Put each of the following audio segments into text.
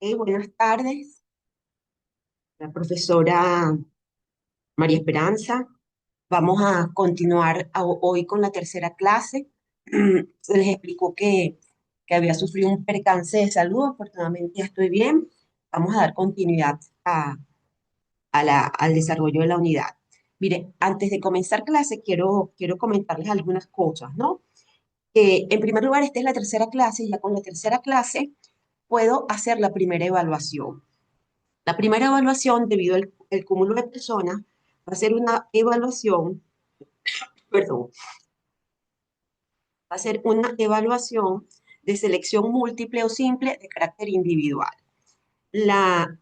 Buenas tardes, la profesora María Esperanza. Vamos a continuar hoy con la tercera clase. Se les explicó que había sufrido un percance de salud. Afortunadamente ya estoy bien. Vamos a dar continuidad al desarrollo de la unidad. Mire, antes de comenzar clase, quiero comentarles algunas cosas, ¿no? En primer lugar, esta es la tercera clase y ya con la tercera clase puedo hacer la primera evaluación. La primera evaluación, debido al cúmulo de personas, va a ser una evaluación, perdón, va a ser una evaluación de selección múltiple o simple de carácter individual. La,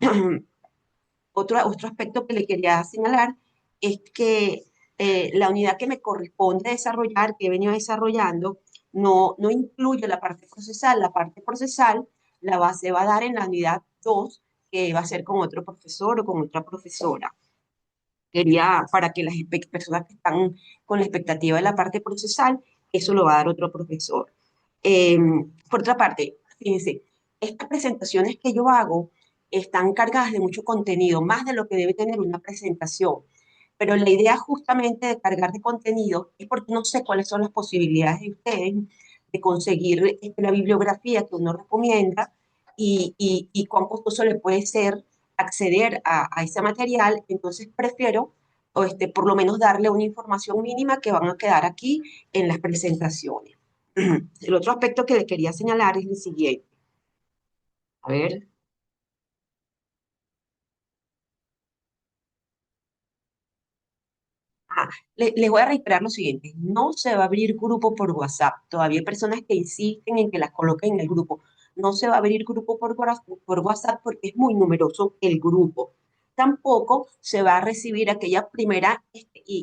otro aspecto que le quería señalar es que la unidad que me corresponde desarrollar, que he venido desarrollando, no incluye la parte procesal. La parte procesal se va a dar en la unidad 2, que va a ser con otro profesor o con otra profesora. Quería, para que las personas que están con la expectativa de la parte procesal, eso lo va a dar otro profesor. Eh, por otra parte, fíjense, estas presentaciones que yo hago están cargadas de mucho contenido, más de lo que debe tener una presentación. Pero la idea justamente de cargar de contenido es porque no sé cuáles son las posibilidades de ustedes de conseguir la bibliografía que uno recomienda y cuán costoso le puede ser acceder a ese material. Entonces prefiero por lo menos darle una información mínima que van a quedar aquí en las presentaciones. El otro aspecto que le quería señalar es el siguiente. A ver, les voy a reiterar lo siguiente. No se va a abrir grupo por WhatsApp. Todavía hay personas que insisten en que las coloquen en el grupo. No se va a abrir grupo por WhatsApp porque es muy numeroso el grupo. Tampoco se va a recibir aquella primera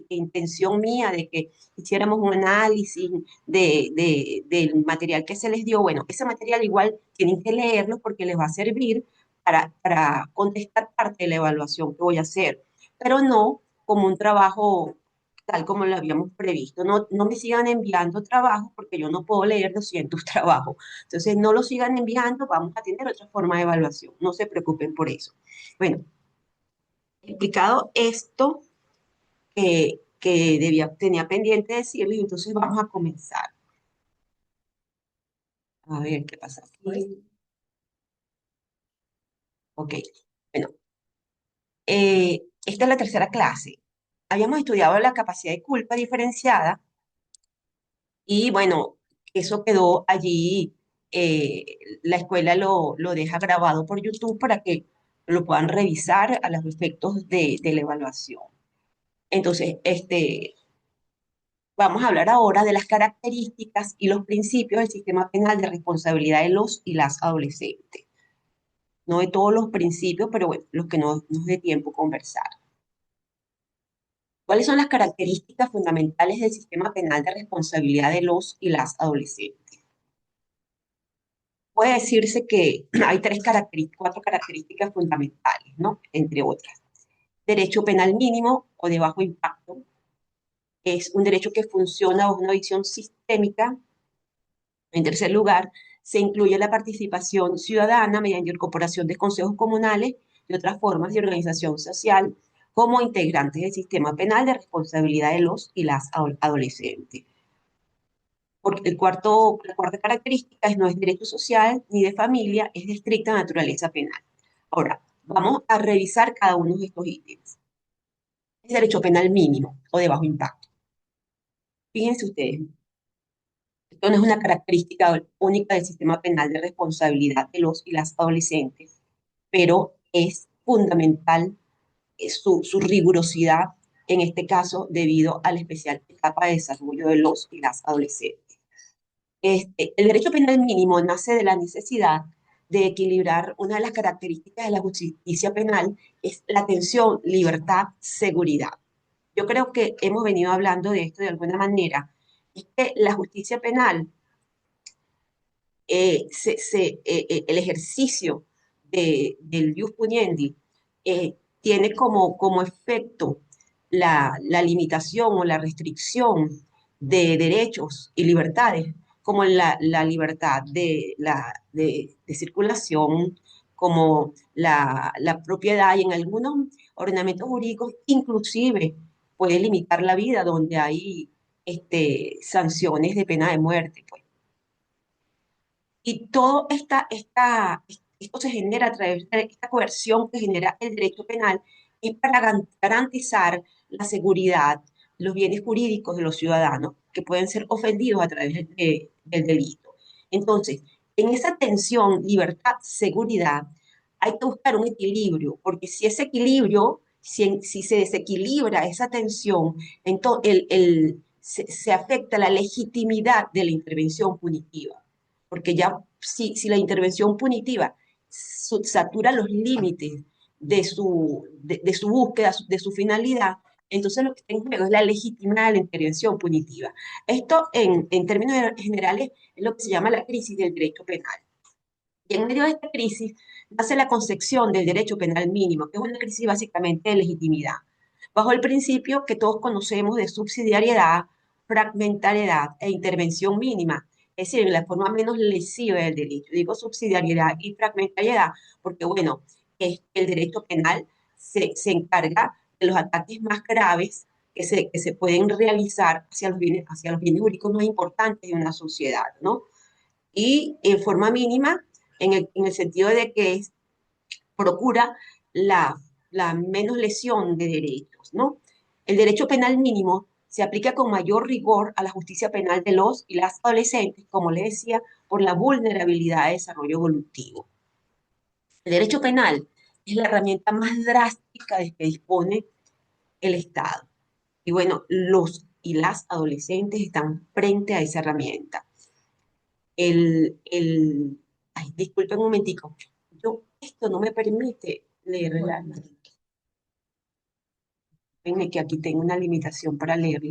intención mía de que hiciéramos un análisis del material que se les dio. Bueno, ese material igual tienen que leerlo porque les va a servir para contestar parte de la evaluación que voy a hacer, pero no como un trabajo tal como lo habíamos previsto. No me sigan enviando trabajos porque yo no puedo leer 200 trabajos. Entonces, no lo sigan enviando, vamos a tener otra forma de evaluación. No se preocupen por eso. Bueno, explicado esto que tenía pendiente decirles, entonces vamos a comenzar. A ver qué pasa aquí. Ok, bueno, esta es la tercera clase. Habíamos estudiado la capacidad de culpa diferenciada. Y bueno, eso quedó allí, eh, la escuela lo deja grabado por YouTube para que lo puedan revisar a los efectos de la evaluación. Entonces, vamos a hablar ahora de las características y los principios del sistema penal de responsabilidad de los y las adolescentes. No de todos los principios, pero bueno, los que no nos dé tiempo conversar. ¿Cuáles son las características fundamentales del sistema penal de responsabilidad de los y las adolescentes? Puede decirse que hay cuatro características fundamentales, ¿no? Entre otras. Derecho penal mínimo o de bajo impacto. Es un derecho que funciona bajo una visión sistémica. En tercer lugar, se incluye la participación ciudadana mediante incorporación de consejos comunales y otras formas de organización social como integrantes del sistema penal de responsabilidad de los y las adolescentes. Porque la cuarta característica no es derecho social ni de familia, es de estricta naturaleza penal. Ahora, vamos a revisar cada uno de estos ítems. Es derecho penal mínimo o de bajo impacto. Fíjense ustedes, esto no es una característica única del sistema penal de responsabilidad de los y las adolescentes, pero es fundamental su rigurosidad en este caso debido a la especial etapa de desarrollo de los y las adolescentes. El derecho penal mínimo nace de la necesidad de equilibrar una de las características de la justicia penal, es la tensión libertad-seguridad. Yo creo que hemos venido hablando de esto de alguna manera. Es que la justicia penal, el ejercicio del jus puniendi, tiene como efecto la limitación o la restricción de derechos y libertades, como la libertad de circulación como la propiedad y en algunos ordenamientos jurídicos inclusive puede limitar la vida donde hay sanciones de pena de muerte, pues. Y esto se genera a través de esta coerción que genera el derecho penal, es para garantizar la seguridad, los bienes jurídicos de los ciudadanos que pueden ser ofendidos a través del delito. Entonces, en esa tensión, libertad, seguridad, hay que buscar un equilibrio, porque si ese equilibrio, si se desequilibra esa tensión, entonces se afecta la legitimidad de la intervención punitiva porque ya si la intervención punitiva satura los límites de su búsqueda, de su finalidad, entonces lo que está en juego es la legitimidad de la intervención punitiva. Esto, en términos generales, es lo que se llama la crisis del derecho penal. Y en medio de esta crisis nace la concepción del derecho penal mínimo, que es una crisis básicamente de legitimidad, bajo el principio que todos conocemos de subsidiariedad, fragmentariedad e intervención mínima, es decir, en la forma menos lesiva del derecho. Digo subsidiariedad y fragmentariedad porque, bueno, el derecho penal se encarga de los ataques más graves que se pueden realizar hacia los bienes jurídicos más importantes de una sociedad, ¿no? Y en forma mínima, en el sentido de que procura la, la menos lesión de derechos, ¿no? El derecho penal mínimo se aplica con mayor rigor a la justicia penal de los y las adolescentes, como les decía, por la vulnerabilidad de desarrollo evolutivo. El derecho penal es la herramienta más drástica de que dispone el Estado. Y bueno, los y las adolescentes están frente a esa herramienta. Ay, disculpen un momentico. Esto no me permite leer que aquí tengo una limitación para leer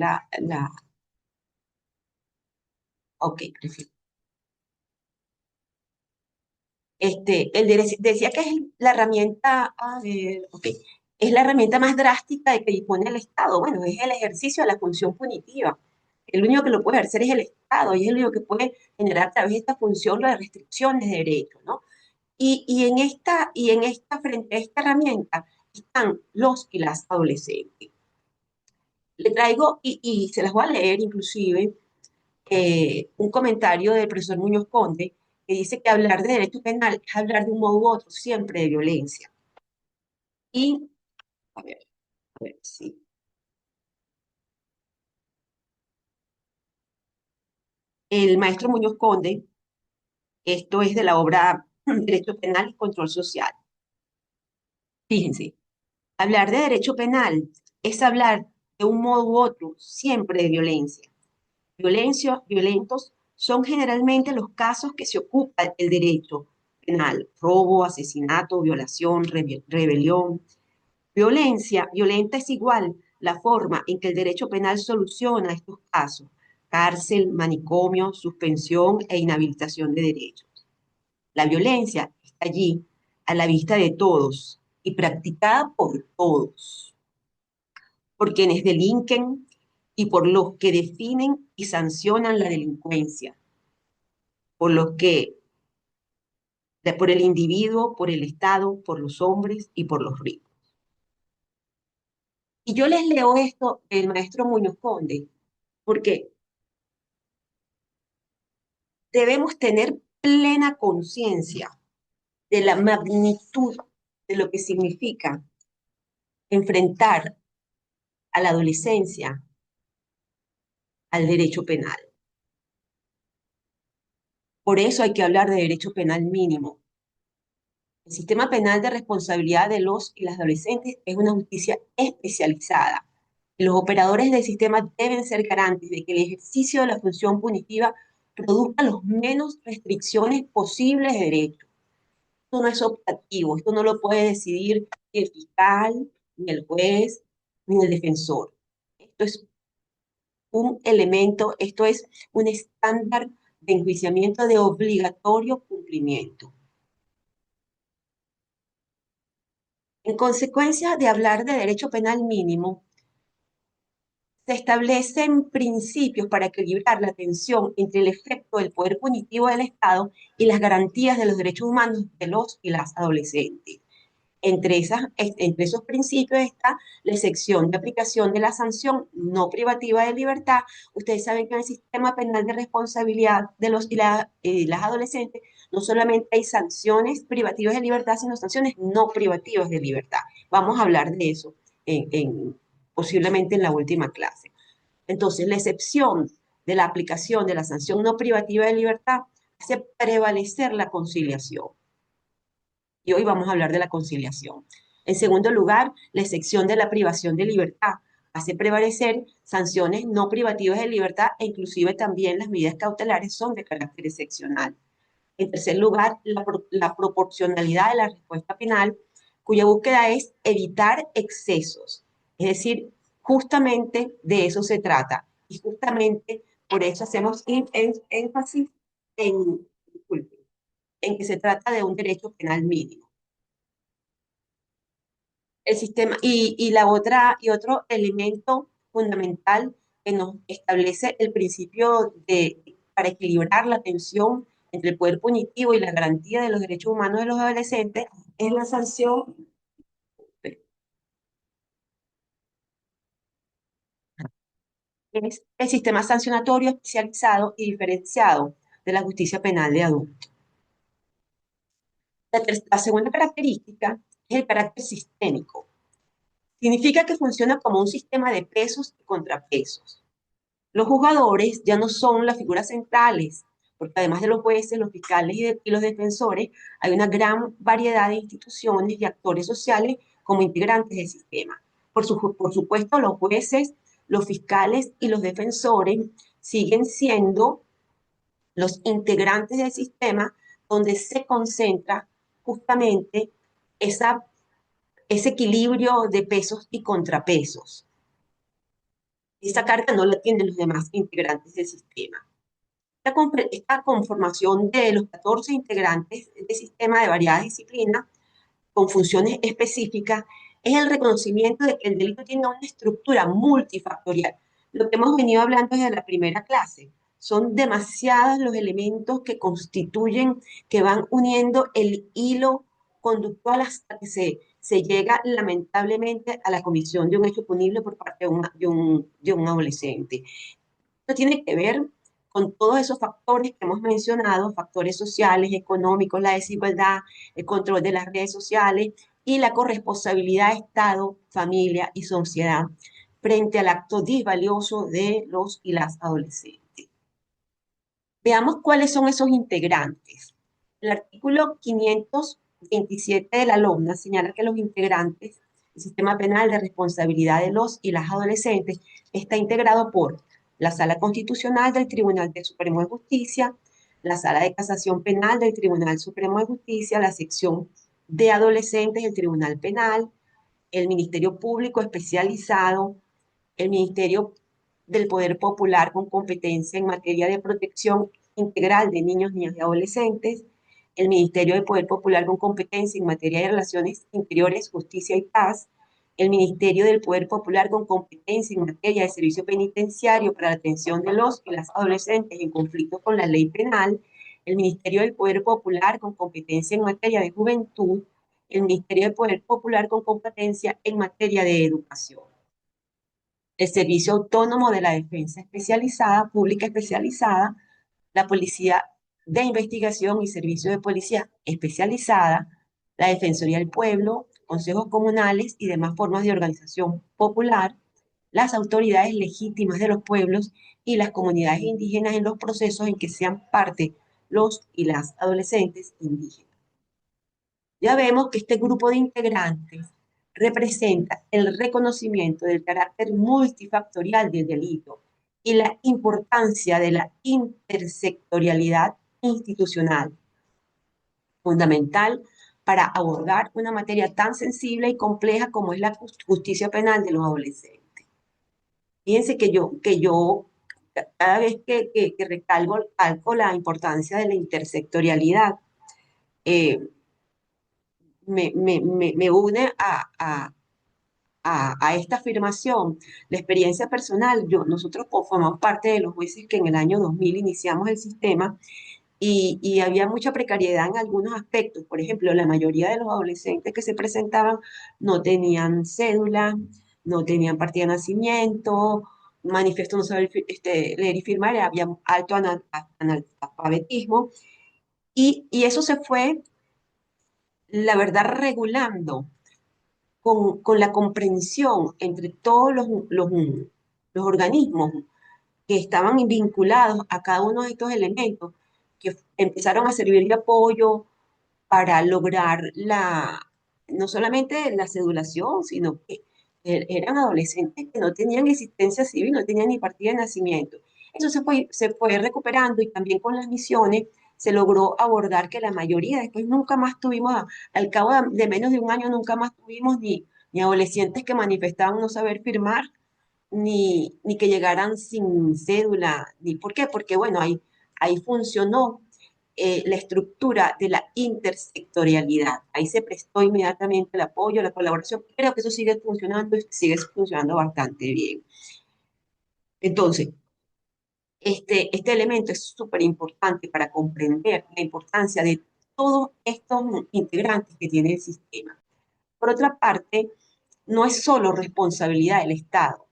ok, prefiero. Decía que es la herramienta, a ver, ok, es la herramienta más drástica de que dispone el Estado. Bueno, es el ejercicio de la función punitiva. El único que lo puede ejercer es el Estado y es el único que puede generar a través de esta función las restricciones de derechos, ¿no? Frente a esta herramienta están los y las adolescentes. Le traigo, y se las voy a leer inclusive, un comentario del profesor Muñoz Conde, que dice que hablar de derecho penal es hablar de un modo u otro siempre de violencia. Y, a ver, sí. El maestro Muñoz Conde, esto es de la obra Derecho Penal y Control Social. Fíjense, hablar de derecho penal es hablar de un modo u otro siempre de violencia. Violentos son generalmente los casos que se ocupa el derecho penal: robo, asesinato, violación, rebelión. Violenta es igual la forma en que el derecho penal soluciona estos casos: cárcel, manicomio, suspensión e inhabilitación de derechos. La violencia está allí, a la vista de todos y practicada por todos, por quienes delinquen y por los que definen y sancionan la delincuencia, por los que, por el individuo, por el Estado, por los hombres y por los ricos. Y yo les leo esto del maestro Muñoz Conde, porque debemos tener plena conciencia de la magnitud de lo que significa enfrentar a la adolescencia al derecho penal. Por eso hay que hablar de derecho penal mínimo. El sistema penal de responsabilidad de los y las adolescentes es una justicia especializada. Los operadores del sistema deben ser garantes de que el ejercicio de la función punitiva produzca los menos restricciones posibles de derecho. Esto no es optativo, esto no lo puede decidir ni el fiscal, ni el juez, ni el defensor. Esto es un elemento, esto es un estándar de enjuiciamiento de obligatorio cumplimiento. En consecuencia de hablar de derecho penal mínimo, Se establecen principios para equilibrar la tensión entre el efecto del poder punitivo del Estado y las garantías de los derechos humanos de los y las adolescentes. Entre esos principios está la excepción de aplicación de la sanción no privativa de libertad. Ustedes saben que en el sistema penal de responsabilidad de los y las adolescentes no solamente hay sanciones privativas de libertad, sino sanciones no privativas de libertad. Vamos a hablar de eso posiblemente en la última clase. Entonces, la excepción de la aplicación de la sanción no privativa de libertad hace prevalecer la conciliación. Y hoy vamos a hablar de la conciliación. En segundo lugar, la excepción de la privación de libertad hace prevalecer sanciones no privativas de libertad e inclusive también las medidas cautelares son de carácter excepcional. En tercer lugar, la proporcionalidad de la respuesta penal, cuya búsqueda es evitar excesos. Es decir, justamente de eso se trata. Y justamente por eso hacemos énfasis en, disculpe, en que se trata de un derecho penal mínimo. El sistema, y otro elemento fundamental que nos establece el principio para equilibrar la tensión entre el poder punitivo y la garantía de los derechos humanos de los adolescentes es la sanción, es el sistema sancionatorio especializado y diferenciado de la justicia penal de adultos. La segunda característica es el carácter sistémico. Significa que funciona como un sistema de pesos y contrapesos. Los jugadores ya no son las figuras centrales, porque además de los jueces, los fiscales y los defensores, hay una gran variedad de instituciones y actores sociales como integrantes del sistema. Por supuesto, los jueces, los fiscales y los defensores siguen siendo los integrantes del sistema donde se concentra justamente esa, ese equilibrio de pesos y contrapesos. Esa carga no la tienen los demás integrantes del sistema. Esta conformación de los 14 integrantes del sistema de variadas disciplinas con funciones específicas es el reconocimiento de que el delito tiene una estructura multifactorial. Lo que hemos venido hablando desde la primera clase. Son demasiados los elementos que constituyen, que van uniendo el hilo conductual hasta que se llega lamentablemente a la comisión de un hecho punible por parte de un adolescente. Esto tiene que ver con todos esos factores que hemos mencionado, factores sociales, económicos, la desigualdad, el control de las redes sociales y la corresponsabilidad de Estado, familia y sociedad frente al acto disvalioso de los y las adolescentes. Veamos cuáles son esos integrantes. El artículo 527 de la LOMNA señala que los integrantes del sistema penal de responsabilidad de los y las adolescentes está integrado por la Sala Constitucional del Tribunal Supremo de Justicia, la Sala de Casación Penal del Tribunal Supremo de Justicia, la sección de adolescentes del Tribunal Penal, el Ministerio Público Especializado, el Ministerio del Poder Popular con competencia en materia de protección integral de niños, niñas y adolescentes, el Ministerio del Poder Popular con competencia en materia de relaciones interiores, justicia y paz, el Ministerio del Poder Popular con competencia en materia de servicio penitenciario para la atención de los y las adolescentes en conflicto con la ley penal, el Ministerio del Poder Popular con competencia en materia de juventud, el Ministerio del Poder Popular con competencia en materia de educación, el Servicio Autónomo de la Defensa Especializada, Pública Especializada, la Policía de Investigación y Servicios de Policía Especializada, la Defensoría del Pueblo, consejos comunales y demás formas de organización popular, las autoridades legítimas de los pueblos y las comunidades indígenas en los procesos en que sean parte los y las adolescentes indígenas. Ya vemos que este grupo de integrantes representa el reconocimiento del carácter multifactorial del delito y la importancia de la intersectorialidad institucional, fundamental para abordar una materia tan sensible y compleja como es la justicia penal de los adolescentes. Fíjense que yo cada vez que recalco la importancia de la intersectorialidad, eh, me une a esta afirmación, la experiencia personal, nosotros formamos parte de los jueces que en el año 2000 iniciamos el sistema y había mucha precariedad en algunos aspectos. Por ejemplo, la mayoría de los adolescentes que se presentaban no tenían cédula, no tenían partida de nacimiento, manifiesto no saber leer y firmar, había alto analfabetismo, y eso se fue, la verdad, regulando con la comprensión entre todos los organismos que estaban vinculados a cada uno de estos elementos, que empezaron a servir de apoyo para lograr no solamente la cedulación, sino que eran adolescentes que no tenían existencia civil, no tenían ni partida de nacimiento. Eso se fue recuperando y también con las misiones se logró abordar que la mayoría después nunca más tuvimos, al cabo de menos de un año, nunca más tuvimos ni adolescentes que manifestaban no saber firmar, ni que llegaran sin cédula, ni por qué, porque bueno, ahí funcionó la estructura de la intersectorialidad. Ahí se prestó inmediatamente el apoyo, la colaboración. Creo que eso sigue funcionando y sigue funcionando bastante bien. Entonces, este elemento es súper importante para comprender la importancia de todos estos integrantes que tiene el sistema. Por otra parte, no es solo responsabilidad del Estado.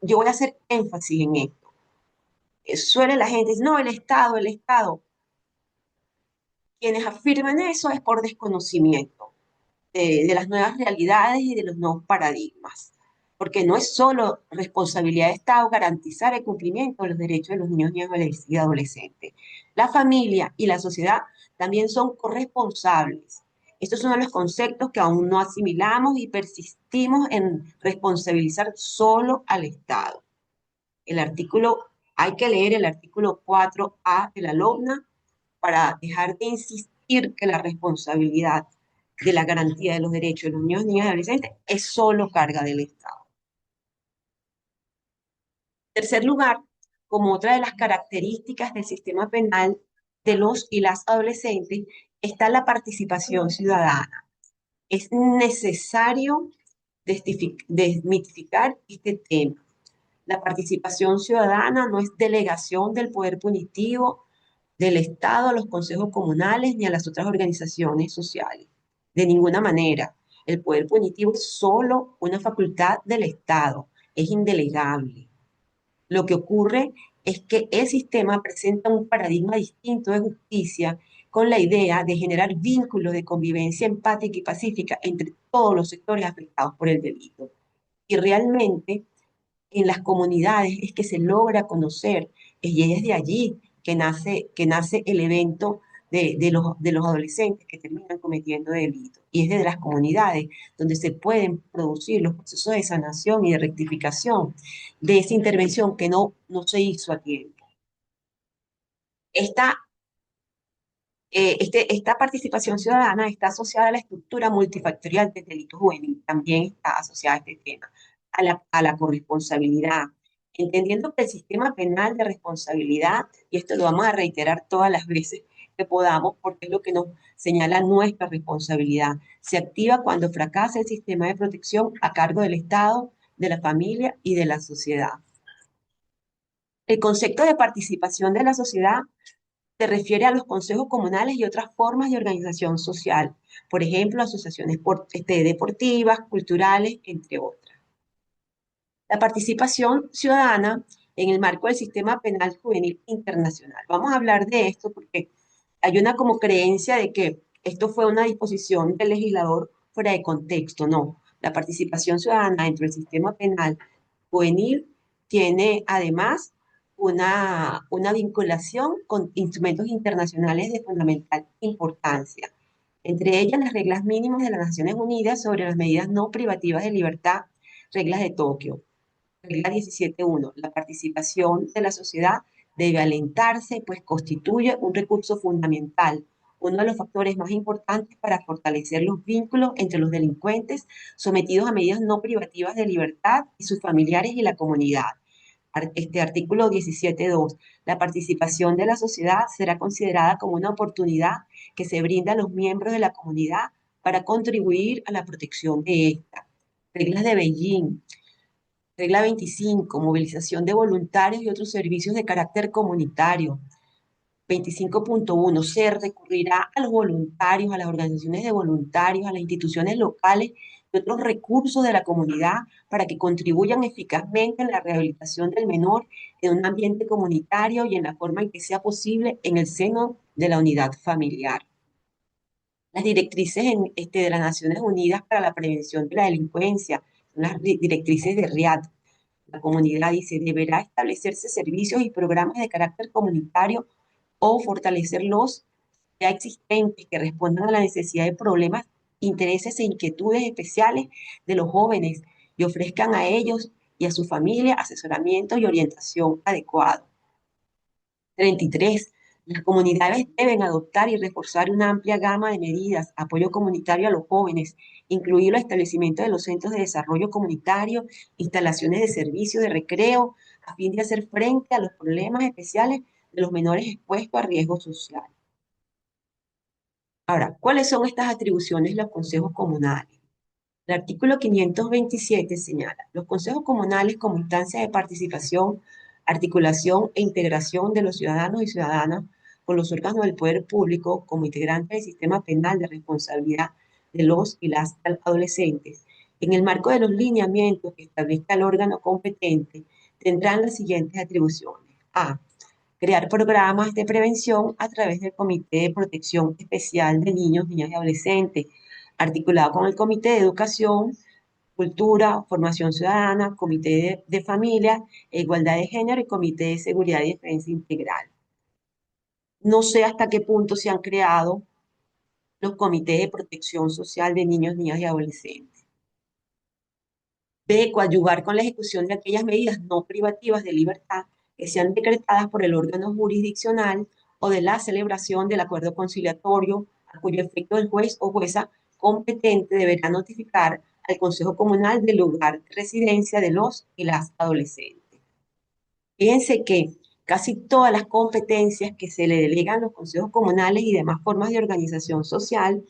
Yo voy a hacer énfasis en esto. Suele la gente decir, no, el Estado. Quienes afirman eso es por desconocimiento de las nuevas realidades y de los nuevos paradigmas, porque no es solo responsabilidad de Estado garantizar el cumplimiento de los derechos de los niños y adolescentes. La familia y la sociedad también son corresponsables. Estos son los conceptos que aún no asimilamos y persistimos en responsabilizar solo al Estado. El artículo, hay que leer el artículo 4A de la LOMNA para dejar de insistir que la responsabilidad de la garantía de los derechos de los niños, niñas y adolescentes es solo carga del Estado. En tercer lugar, como otra de las características del sistema penal de los y las adolescentes, está la participación ciudadana. Es necesario desmitificar este tema. La participación ciudadana no es delegación del poder punitivo del Estado a los consejos comunales ni a las otras organizaciones sociales. De ninguna manera. El poder punitivo es solo una facultad del Estado, es indelegable. Lo que ocurre es que el sistema presenta un paradigma distinto de justicia con la idea de generar vínculos de convivencia empática y pacífica entre todos los sectores afectados por el delito. Y realmente en las comunidades es que se logra conocer, y es de allí que nace el evento de los adolescentes que terminan cometiendo delitos. Y es desde las comunidades donde se pueden producir los procesos de sanación y de rectificación de esa intervención que no se hizo a tiempo. Esta esta participación ciudadana está asociada a la estructura multifactorial del delito juvenil, también está asociada a este tema, a la corresponsabilidad, entendiendo que el sistema penal de responsabilidad, y esto lo vamos a reiterar todas las veces que podamos, porque es lo que nos señala nuestra responsabilidad, se activa cuando fracasa el sistema de protección a cargo del Estado, de la familia y de la sociedad. El concepto de participación de la sociedad se refiere a los consejos comunales y otras formas de organización social, por ejemplo, asociaciones deportivas, culturales, entre otras. La participación ciudadana en el marco del sistema penal juvenil internacional. Vamos a hablar de esto porque hay una como creencia de que esto fue una disposición del legislador fuera de contexto. No, la participación ciudadana dentro del sistema penal juvenil tiene además una vinculación con instrumentos internacionales de fundamental importancia, entre ellas las reglas mínimas de las Naciones Unidas sobre las medidas no privativas de libertad, reglas de Tokio. Regla 17.1. La participación de la sociedad debe alentarse, pues constituye un recurso fundamental, uno de los factores más importantes para fortalecer los vínculos entre los delincuentes sometidos a medidas no privativas de libertad y sus familiares y la comunidad. Este artículo 17.2. La participación de la sociedad será considerada como una oportunidad que se brinda a los miembros de la comunidad para contribuir a la protección de esta. Reglas de Beijing. Regla 25, movilización de voluntarios y otros servicios de carácter comunitario. 25.1, se recurrirá a los voluntarios, a las organizaciones de voluntarios, a las instituciones locales y otros recursos de la comunidad para que contribuyan eficazmente en la rehabilitación del menor en un ambiente comunitario y en la forma en que sea posible en el seno de la unidad familiar. Las directrices de las Naciones Unidas para la Prevención de la Delincuencia, son las directrices de RIAD. La comunidad dice, deberá establecerse servicios y programas de carácter comunitario o fortalecer los ya existentes que respondan a la necesidad de problemas, intereses e inquietudes especiales de los jóvenes y ofrezcan a ellos y a su familia asesoramiento y orientación adecuado. 33. Las comunidades deben adoptar y reforzar una amplia gama de medidas, apoyo comunitario a los jóvenes, incluido el establecimiento de los centros de desarrollo comunitario, instalaciones de servicios de recreo, a fin de hacer frente a los problemas especiales de los menores expuestos a riesgo social. Ahora, ¿cuáles son estas atribuciones de los consejos comunales? El artículo 527 señala, los consejos comunales como instancias de participación, articulación e integración de los ciudadanos y ciudadanas con los órganos del poder público como integrantes del sistema penal de responsabilidad de los y las adolescentes, en el marco de los lineamientos que establezca el órgano competente, tendrán las siguientes atribuciones. A. Crear programas de prevención a través del Comité de Protección Especial de Niños, Niñas y Adolescentes, articulado con el Comité de Educación, Cultura, Formación Ciudadana, Comité de Familia e Igualdad de Género y Comité de Seguridad y Defensa Integral. No sé hasta qué punto se han creado los comités de protección social de niños, niñas y adolescentes. B. Coadyuvar con la ejecución de aquellas medidas no privativas de libertad que sean decretadas por el órgano jurisdiccional o de la celebración del acuerdo conciliatorio, a cuyo efecto el juez o jueza competente deberá notificar al Consejo Comunal del lugar de residencia de los y las adolescentes. Fíjense que casi todas las competencias que se le delegan a los consejos comunales y demás formas de organización social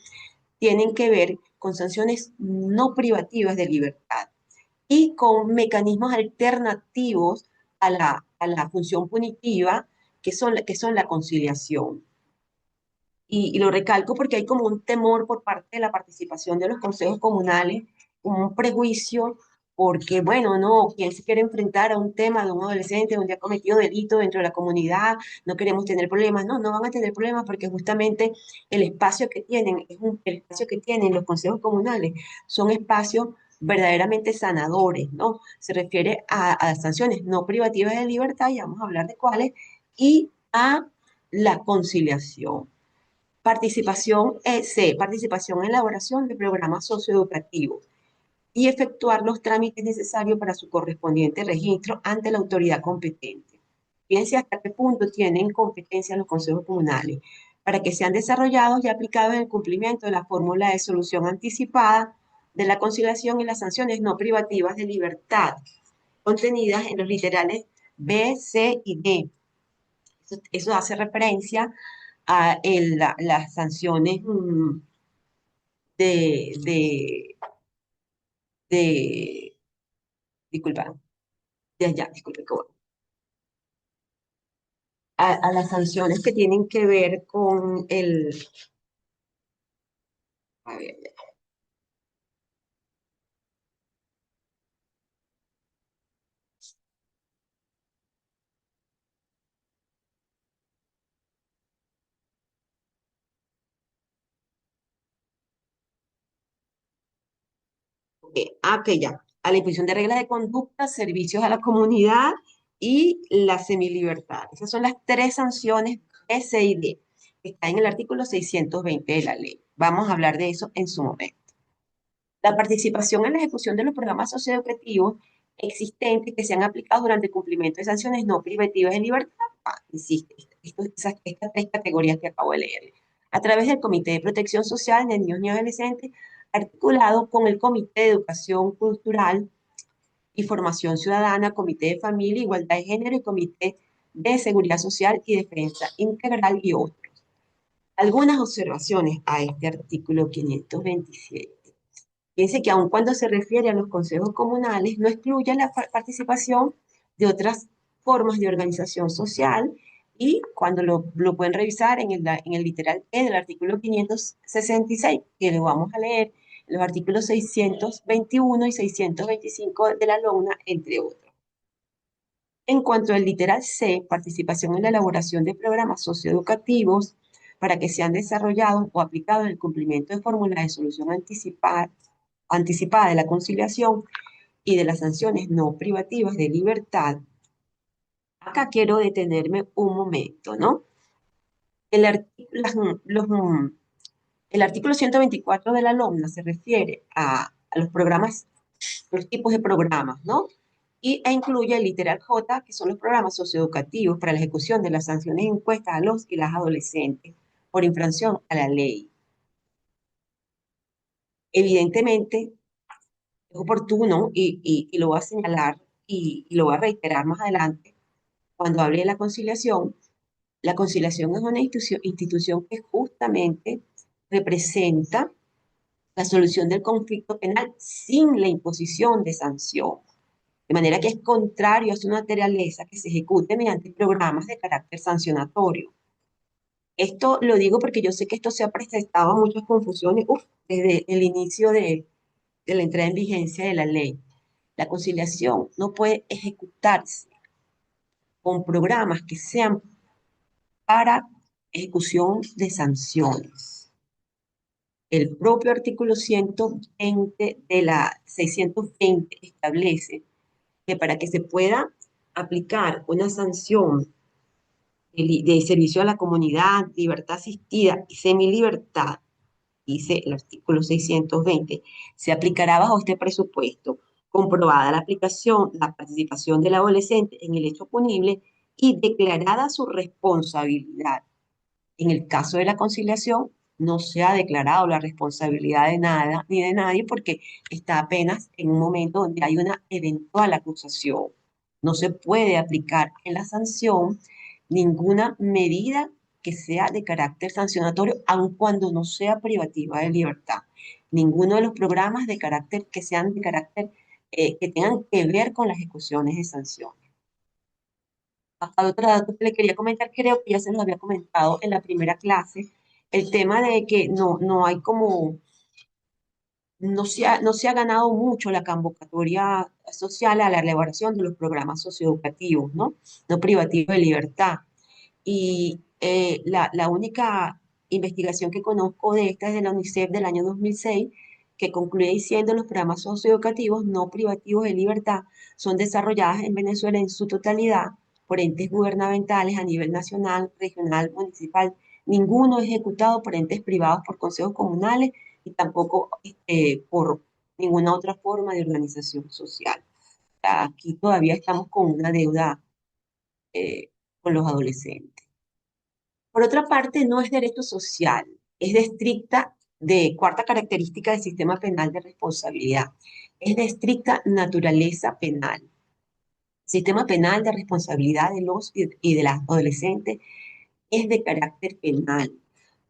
tienen que ver con sanciones no privativas de libertad y con mecanismos alternativos a la función punitiva, que son la conciliación. Y lo recalco porque hay como un temor por parte de la participación de los consejos comunales, un prejuicio, porque, bueno, no, ¿quién se quiere enfrentar a un tema de un adolescente donde ha cometido delito dentro de la comunidad? No queremos tener problemas. No, no van a tener problemas porque justamente el espacio que tienen, el espacio que tienen los consejos comunales, son espacios verdaderamente sanadores, ¿no? Se refiere a sanciones no privativas de libertad, y vamos a hablar de cuáles, y a la conciliación. Participación en la elaboración de programas socioeducativos y efectuar los trámites necesarios para su correspondiente registro ante la autoridad competente. Fíjense hasta qué punto tienen competencia los consejos comunales para que sean desarrollados y aplicados en el cumplimiento de la fórmula de solución anticipada de la conciliación y las sanciones no privativas de libertad contenidas en los literales B, C y D. Eso hace referencia a las sanciones de, de, de, disculpa, de allá, disculpe, a las sanciones que tienen que ver con a ver, que ya, a la imposición de reglas de conducta, servicios a la comunidad y la semilibertad. Esas son las tres sanciones S y D, que están en el artículo 620 de la ley. Vamos a hablar de eso en su momento. La participación en la ejecución de los programas socioeducativos existentes que se han aplicado durante el cumplimiento de sanciones no privativas de libertad, insisto, estas tres categorías que acabo de leer, a través del Comité de Protección Social de Niños y Adolescentes, articulado con el Comité de Educación Cultural y Formación Ciudadana, Comité de Familia, Igualdad de Género y Comité de Seguridad Social y Defensa Integral y otros. Algunas observaciones a este artículo 527. Fíjense que aun cuando se refiere a los consejos comunales, no excluye la participación de otras formas de organización social y cuando lo pueden revisar en el literal E del artículo 566, que lo vamos a leer, los artículos 621 y 625 de la LOMNA, entre otros. En cuanto al literal C, participación en la elaboración de programas socioeducativos para que sean desarrollados o aplicados en el cumplimiento de fórmulas de solución anticipada de la conciliación y de las sanciones no privativas de libertad. Acá quiero detenerme un momento, ¿no? El, arti- las- los, el artículo 124 de la LOMNA se refiere a los programas, los tipos de programas, ¿no? E incluye el literal J, que son los programas socioeducativos para la ejecución de las sanciones impuestas a los y las adolescentes por infracción a la ley. Evidentemente, es oportuno y lo voy a señalar y lo voy a reiterar más adelante cuando hable de la conciliación es una institución que justamente representa la solución del conflicto penal sin la imposición de sanción. De manera que es contrario a su naturaleza que se ejecute mediante programas de carácter sancionatorio. Esto lo digo porque yo sé que esto se ha presentado a muchas confusiones desde el inicio de la entrada en vigencia de la ley. La conciliación no puede ejecutarse con programas que sean para ejecución de sanciones. El propio artículo 120 de la 620 establece que para que se pueda aplicar una sanción de servicio a la comunidad, libertad asistida y semilibertad, dice el artículo 620, se aplicará bajo este presupuesto, comprobada la aplicación, la participación del adolescente en el hecho punible y declarada su responsabilidad. En el caso de la conciliación, no se ha declarado la responsabilidad de nada ni de nadie porque está apenas en un momento donde hay una eventual acusación. No se puede aplicar en la sanción ninguna medida que sea de carácter sancionatorio, aun cuando no sea privativa de libertad. Ninguno de los programas de carácter que sean de carácter que tengan que ver con las ejecuciones de sanciones. Acá otro dato que le quería comentar, creo que ya se nos había comentado en la primera clase, el tema de que no hay como, no se ha ganado mucho la convocatoria social a la elaboración de los programas socioeducativos, ¿no? No privativos de libertad. Y la única investigación que conozco de esta es de la UNICEF del año 2006, que concluye diciendo los programas socioeducativos no privativos de libertad son desarrollados en Venezuela en su totalidad por entes gubernamentales a nivel nacional, regional, municipal. Ninguno es ejecutado por entes privados, por consejos comunales y tampoco por ninguna otra forma de organización social. Aquí todavía estamos con una deuda eh, con los adolescentes. Por otra parte, no es derecho social, es de cuarta característica del sistema penal de responsabilidad, es de estricta naturaleza penal. El sistema penal de responsabilidad de los y de las adolescentes es de carácter penal.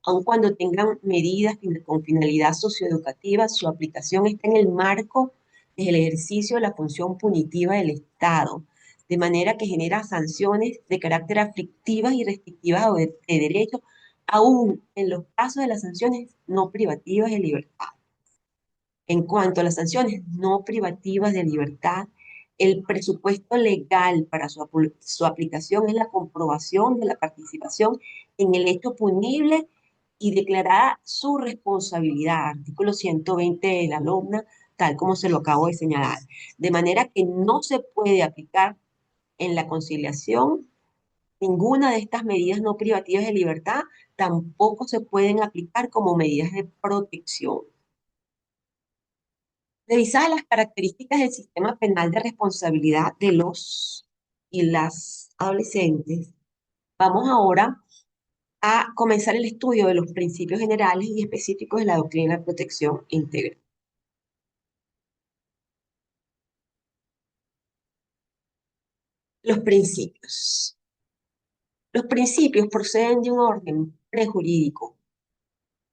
Aun cuando tengan medidas con finalidad socioeducativa, su aplicación está en el marco del ejercicio de la función punitiva del Estado, de manera que genera sanciones de carácter aflictivas y restrictivas de derechos, aún en los casos de las sanciones no privativas de libertad. En cuanto a las sanciones no privativas de libertad, el presupuesto legal para su aplicación es la comprobación de la participación en el hecho punible y declarada su responsabilidad, artículo 120 de la LOMNA, tal como se lo acabo de señalar. De manera que no se puede aplicar en la conciliación ninguna de estas medidas no privativas de libertad, tampoco se pueden aplicar como medidas de protección. Revisadas las características del sistema penal de responsabilidad de los y las adolescentes, vamos ahora a comenzar el estudio de los principios generales y específicos de la doctrina de protección integral. Los principios. Los principios proceden de un orden prejurídico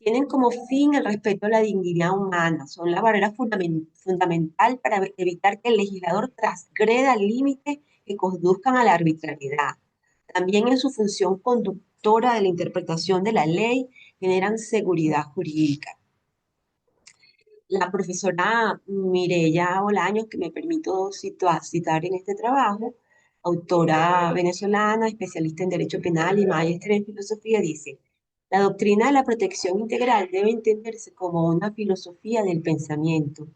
Tienen como fin el respeto a la dignidad humana. Son la barrera fundamental para evitar que el legislador transgreda límites que conduzcan a la arbitrariedad. También en su función conductora de la interpretación de la ley generan seguridad jurídica. La profesora Mireya Bolaños, que me permito citar en este trabajo, autora venezolana, especialista en Derecho Penal y maestra en Filosofía, dice, la doctrina de la protección integral debe entenderse como una filosofía del pensamiento,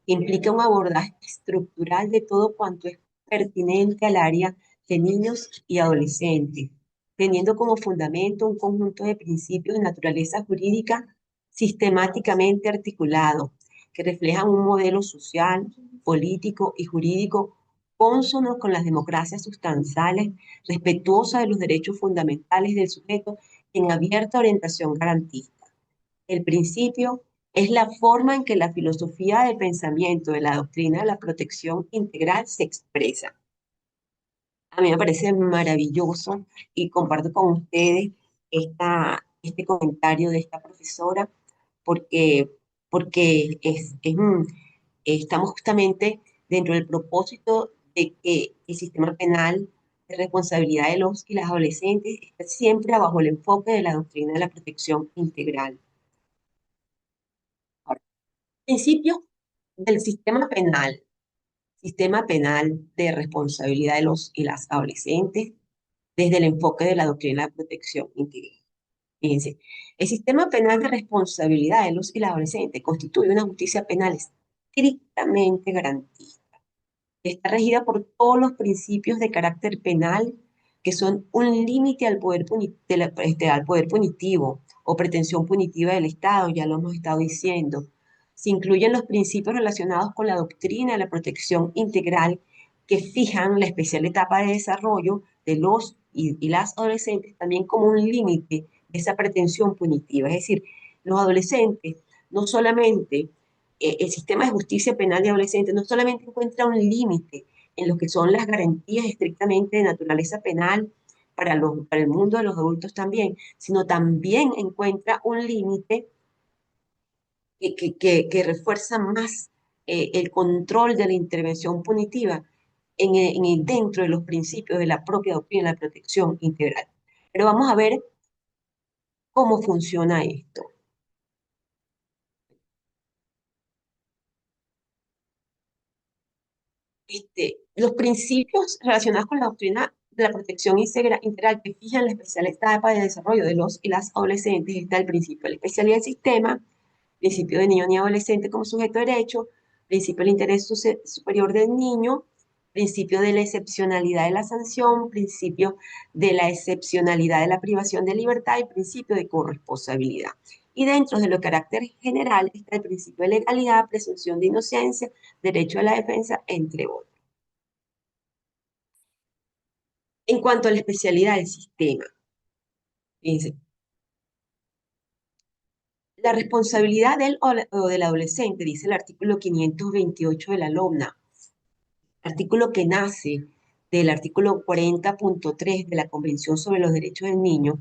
que implica un abordaje estructural de todo cuanto es pertinente al área de niños y adolescentes, teniendo como fundamento un conjunto de principios de naturaleza jurídica sistemáticamente articulado que reflejan un modelo social, político y jurídico cónsono con las democracias sustanciales, respetuosa de los derechos fundamentales del sujeto en abierta orientación garantista. El principio es la forma en que la filosofía del pensamiento de la doctrina de la protección integral se expresa. A mí me parece maravilloso y comparto con ustedes este comentario de esta profesora porque, porque estamos justamente dentro del propósito de que el sistema penal de responsabilidad de los y las adolescentes esté siempre bajo el enfoque de la doctrina de la protección integral. Ahora, principios del sistema penal de responsabilidad de los y las adolescentes desde el enfoque de la doctrina de protección integral. Fíjense, el sistema penal de responsabilidad de los y las adolescentes constituye una justicia penal estrictamente garantista. Está regida por todos los principios de carácter penal que son un límite al al poder punitivo o pretensión punitiva del Estado, ya lo hemos estado diciendo. Se incluyen los principios relacionados con la doctrina de la protección integral que fijan la especial etapa de desarrollo de los y las adolescentes también como un límite de esa pretensión punitiva. Es decir, los adolescentes no solamente el sistema de justicia penal de adolescentes no solamente encuentra un límite en lo que son las garantías estrictamente de naturaleza penal para el mundo de los adultos también, sino también encuentra un límite que refuerza más el control de la intervención punitiva dentro de los principios de la propia doctrina de la protección integral. Pero vamos a ver cómo funciona esto. Los principios relacionados con la doctrina de la protección integral que fijan la especial etapa de desarrollo de los y las adolescentes está el principio de la especialidad del sistema, principio de niño ni adolescente como sujeto de derecho, principio del interés superior del niño, principio de la excepcionalidad de la sanción, principio de la excepcionalidad de la privación de libertad y principio de corresponsabilidad. Y dentro de lo de carácter general está el principio de legalidad, presunción de inocencia, derecho a la defensa, entre otros. En cuanto a la especialidad del sistema, fíjense, la responsabilidad o del adolescente, dice el artículo 528 de la LOMNA, artículo que nace del artículo 40.3 de la Convención sobre los Derechos del Niño,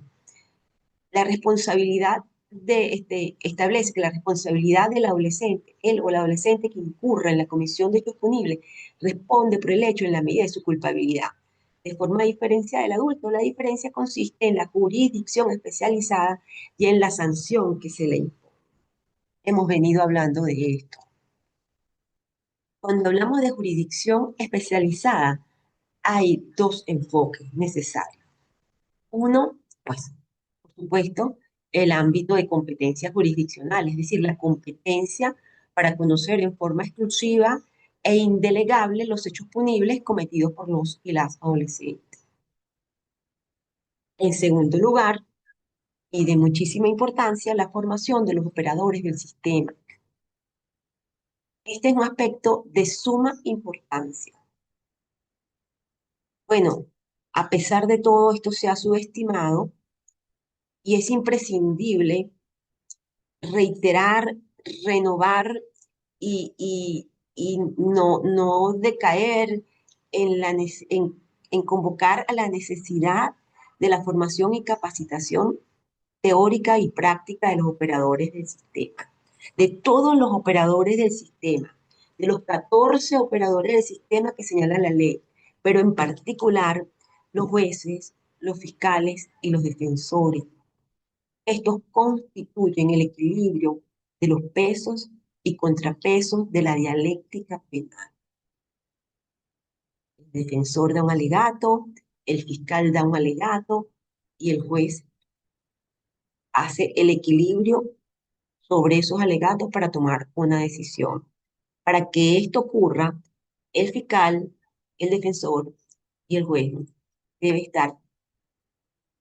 la responsabilidad establece que la responsabilidad del adolescente, él o la adolescente que incurra en la comisión de hechos punibles, responde por el hecho en la medida de su culpabilidad. De forma diferenciada del adulto, la diferencia consiste en la jurisdicción especializada y en la sanción que se le impone. Hemos venido hablando de esto. Cuando hablamos de jurisdicción especializada, hay dos enfoques necesarios. Uno, pues, por supuesto, el ámbito de competencia jurisdiccional, es decir, la competencia para conocer en forma exclusiva e indelegable los hechos punibles cometidos por los y las adolescentes. En segundo lugar, y de muchísima importancia, la formación de los operadores del sistema. Este es un aspecto de suma importancia. Bueno, a pesar de todo esto se ha subestimado y es imprescindible reiterar, renovar y no decaer en convocar a la necesidad de la formación y capacitación teórica y práctica de los operadores del sistema, de todos los operadores del sistema, de los 14 operadores del sistema que señala la ley, pero en particular los jueces, los fiscales y los defensores. Estos constituyen el equilibrio de los pesos y contrapesos de la dialéctica penal. El defensor da un alegato, el fiscal da un alegato y el juez hace el equilibrio sobre esos alegatos para tomar una decisión. Para que esto ocurra, el fiscal, el defensor y el juez debe estar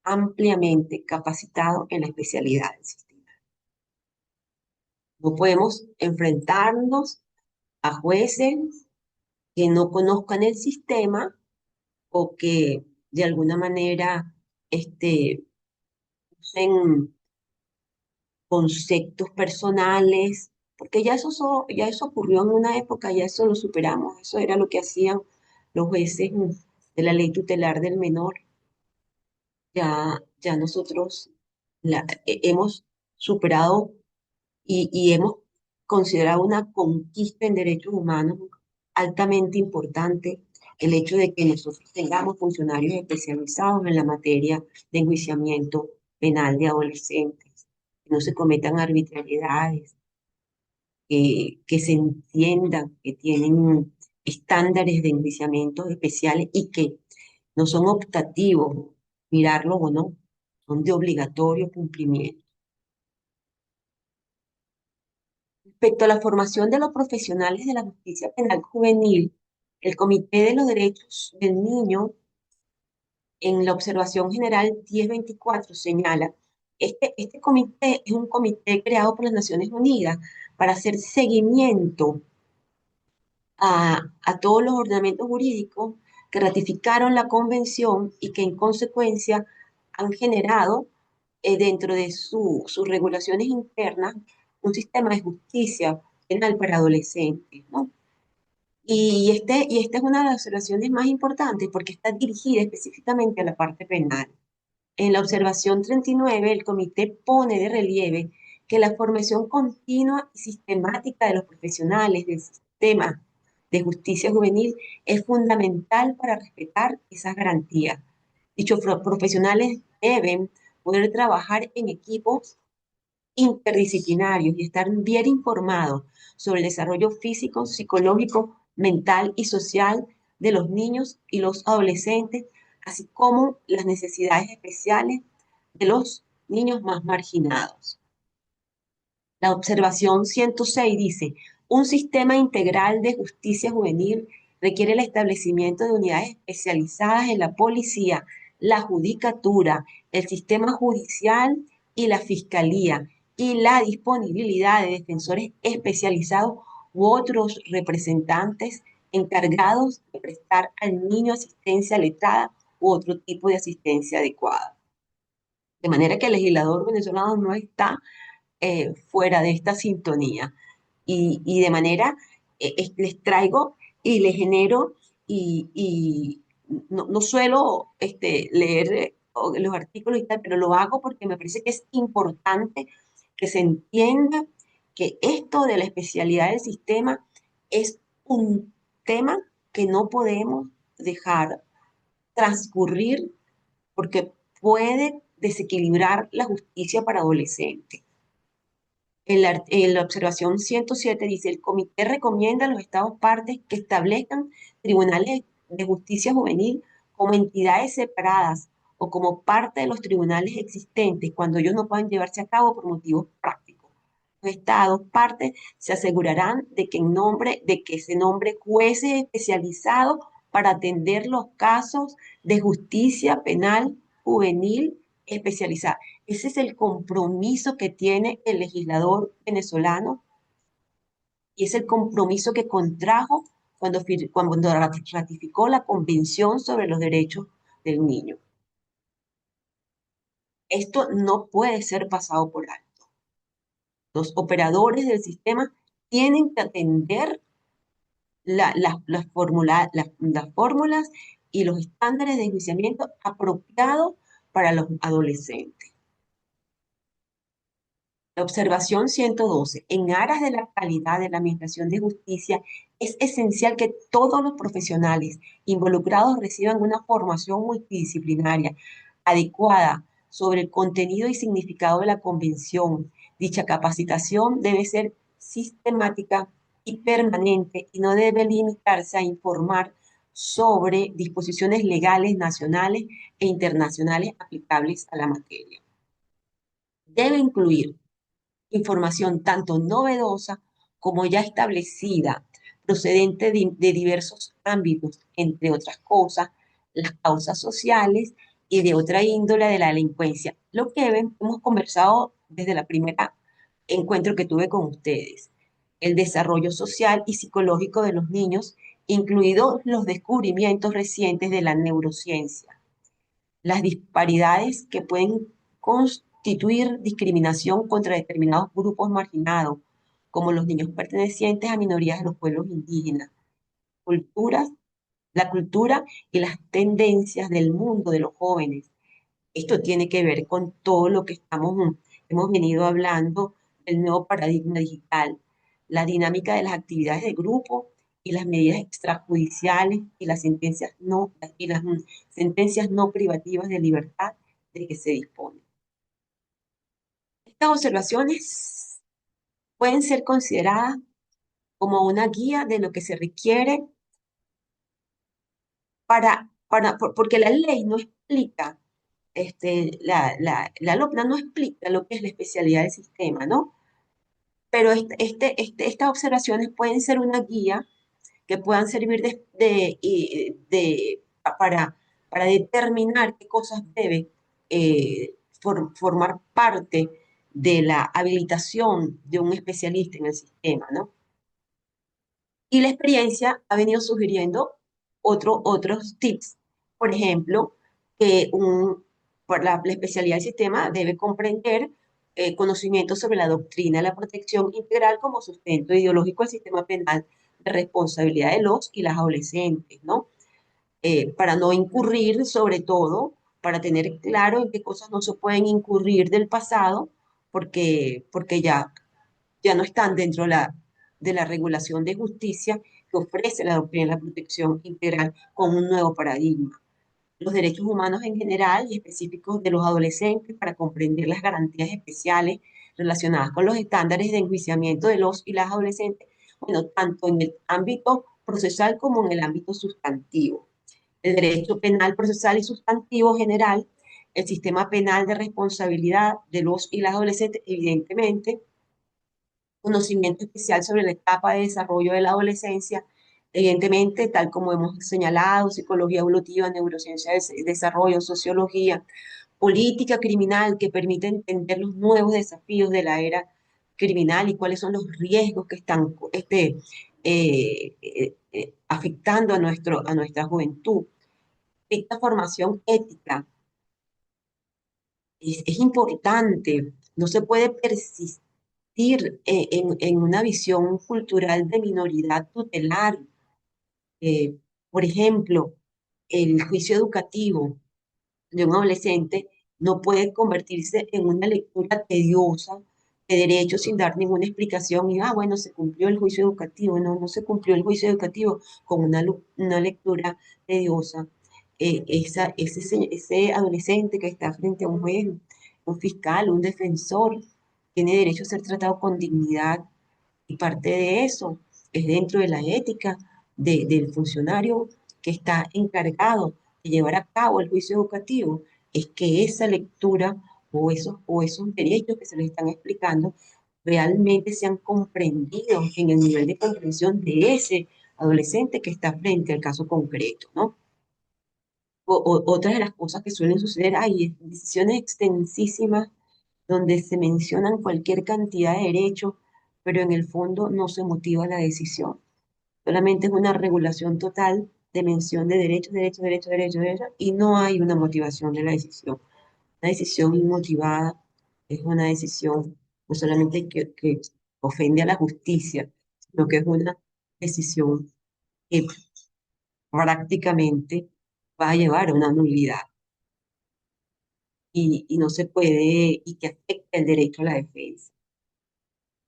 ampliamente capacitado en la especialidad del sistema. No podemos enfrentarnos a jueces que no conozcan el sistema o que de alguna manera usen conceptos personales, porque ya eso ocurrió en una época, ya eso lo superamos, eso era lo que hacían los jueces de la ley tutelar del menor. Ya nosotros hemos superado y hemos considerado una conquista en derechos humanos altamente importante el hecho de que nosotros tengamos funcionarios especializados en la materia de enjuiciamiento penal de adolescentes, que no se cometan arbitrariedades, que se entiendan que tienen estándares de enjuiciamiento especiales y que no son optativos, mirarlo o no, son de obligatorio cumplimiento. Respecto a la formación de los profesionales de la justicia penal juvenil, el Comité de los Derechos del Niño, en la observación general 1024, señala, este comité es un comité creado por las Naciones Unidas para hacer seguimiento a todos los ordenamientos jurídicos que ratificaron la convención y que en consecuencia han generado dentro de sus regulaciones internas un sistema de justicia penal para adolescentes, ¿no? Y esta es una de las observaciones más importantes porque está dirigida específicamente a la parte penal. En la observación 39, el comité pone de relieve que la formación continua y sistemática de los profesionales del sistema de justicia juvenil es fundamental para respetar esas garantías. Dichos profesionales deben poder trabajar en equipos interdisciplinarios y estar bien informados sobre el desarrollo físico, psicológico, mental y social de los niños y los adolescentes, así como las necesidades especiales de los niños más marginados. La observación 106 dice, un sistema integral de justicia juvenil requiere el establecimiento de unidades especializadas en la policía, la judicatura, el sistema judicial y la fiscalía, y la disponibilidad de defensores especializados u otros representantes encargados de prestar al niño asistencia letrada u otro tipo de asistencia adecuada. De manera que el legislador venezolano no está fuera de esta sintonía. Y de manera, les traigo y les genero, y no suelo leer los artículos y tal, pero lo hago porque me parece que es importante que se entienda que esto de la especialidad del sistema es un tema que no podemos dejar transcurrir porque puede desequilibrar la justicia para adolescentes. En la observación 107 dice, el comité recomienda a los estados partes que establezcan tribunales de justicia juvenil como entidades separadas o como parte de los tribunales existentes cuando ellos no puedan llevarse a cabo por motivos prácticos. Los estados partes se asegurarán de que se nombre jueces especializados para atender los casos de justicia penal juvenil especializada. Ese es el compromiso que tiene el legislador venezolano y es el compromiso que contrajo cuando ratificó la Convención sobre los Derechos del Niño. Esto no puede ser pasado por alto. Los operadores del sistema tienen que atender las fórmulas y los estándares de enjuiciamiento apropiados para los adolescentes. La observación 112. En aras de la calidad de la administración de justicia, es esencial que todos los profesionales involucrados reciban una formación multidisciplinaria adecuada sobre el contenido y significado de la convención. Dicha capacitación debe ser sistemática y permanente y no debe limitarse a informar sobre disposiciones legales nacionales e internacionales aplicables a la materia. Debe incluir información tanto novedosa como ya establecida, procedente de diversos ámbitos, entre otras cosas, las causas sociales y de otra índole de la delincuencia. Lo que hemos conversado desde la primera encuentro que tuve con ustedes, el desarrollo social y psicológico de los niños, incluidos los descubrimientos recientes de la neurociencia, las disparidades que pueden constituir discriminación contra determinados grupos marginados, como los niños pertenecientes a minorías de los pueblos indígenas, culturas, la cultura y las tendencias del mundo de los jóvenes. Esto tiene que ver con todo lo que hemos venido hablando del nuevo paradigma digital, la dinámica de las actividades de grupo y las medidas extrajudiciales y las sentencias no privativas de libertad de que se dispone. Estas observaciones pueden ser consideradas como una guía de lo que se requiere porque la ley no explica, la LOPNA no explica lo que es la especialidad del sistema, ¿no? Pero estas observaciones pueden ser una guía que puedan servir para determinar qué cosas debe formar parte de la habilitación de un especialista en el sistema, ¿no? Y la experiencia ha venido sugiriendo otros tips. Por ejemplo, que la especialidad del sistema debe comprender conocimientos sobre la doctrina de la protección integral como sustento ideológico del sistema penal de responsabilidad de los y las adolescentes, ¿no? Para no incurrir, sobre todo, para tener claro en qué cosas no se pueden incurrir del pasado, porque ya no están dentro de la regulación de justicia que ofrece la doctrina de la protección integral con un nuevo paradigma. Los derechos humanos en general y específicos de los adolescentes para comprender las garantías especiales relacionadas con los estándares de enjuiciamiento de los y las adolescentes, bueno, tanto en el ámbito procesal como en el ámbito sustantivo. El derecho penal procesal y sustantivo general, el sistema penal de responsabilidad de los y las adolescentes, evidentemente, conocimiento especial sobre la etapa de desarrollo de la adolescencia, evidentemente, tal como hemos señalado, psicología evolutiva, neurociencia de desarrollo, sociología, política criminal que permite entender los nuevos desafíos de la era criminal y cuáles son los riesgos que están afectando a nuestra juventud. Esta formación ética es importante, no se puede persistir en una visión cultural de minoridad tutelar. Eh, por ejemplo, el juicio educativo de un adolescente no puede convertirse en una lectura tediosa de derechos sin dar ninguna explicación y, bueno, se cumplió el juicio educativo. No, no se cumplió el juicio educativo con una lectura tediosa. Ese adolescente que está frente a un juez, un fiscal, un defensor, tiene derecho a ser tratado con dignidad y parte de eso es dentro de la ética del funcionario que está encargado de llevar a cabo el juicio educativo, es que esa lectura o esos derechos que se les están explicando realmente sean comprendidos en el nivel de comprensión de ese adolescente que está frente al caso concreto, ¿no? Otras de las cosas que suelen suceder, hay decisiones extensísimas donde se mencionan cualquier cantidad de derechos, pero en el fondo no se motiva la decisión. Solamente es una regulación total de mención de derechos, derechos, derechos, derechos, derechos, y no hay una motivación de la decisión. Una decisión inmotivada es una decisión no solamente que ofende a la justicia, sino que es una decisión que prácticamente va a llevar a una nulidad y no se puede, y que afecta el derecho a la defensa.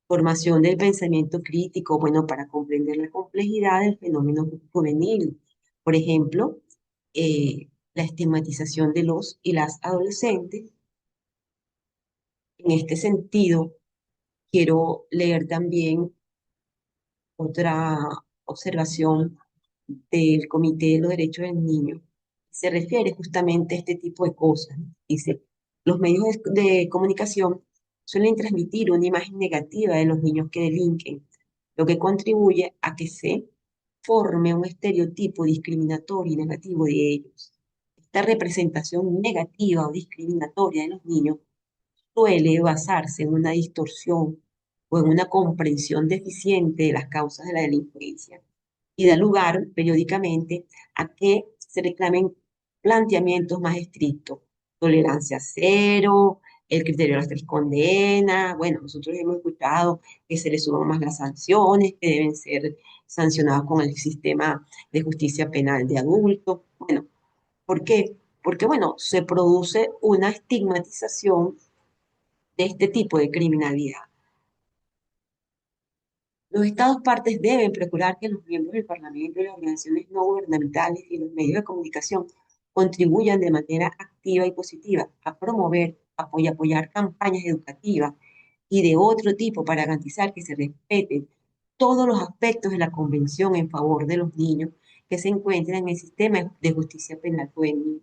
Formación del pensamiento crítico, bueno, para comprender la complejidad del fenómeno juvenil. Por ejemplo, la estigmatización de los y las adolescentes. En este sentido, quiero leer también otra observación del Comité de los Derechos del Niño. Se refiere justamente a este tipo de cosas, ¿no? Dice, los medios de comunicación suelen transmitir una imagen negativa de los niños que delinquen, lo que contribuye a que se forme un estereotipo discriminatorio y negativo de ellos. Esta representación negativa o discriminatoria de los niños suele basarse en una distorsión o en una comprensión deficiente de las causas de la delincuencia y da lugar periódicamente a que se reclamen planteamientos más estrictos, tolerancia cero, el criterio de las tres condenas. Bueno, nosotros hemos escuchado que se le suban más las sanciones, que deben ser sancionadas con el sistema de justicia penal de adultos. Bueno, ¿por qué? Porque, bueno, se produce una estigmatización de este tipo de criminalidad. Los Estados partes deben procurar que los miembros del Parlamento y las organizaciones no gubernamentales y los medios de comunicación contribuyan de manera activa y positiva a promover, apoyar campañas educativas y de otro tipo para garantizar que se respeten todos los aspectos de la Convención en favor de los niños que se encuentran en el sistema de justicia penal juvenil.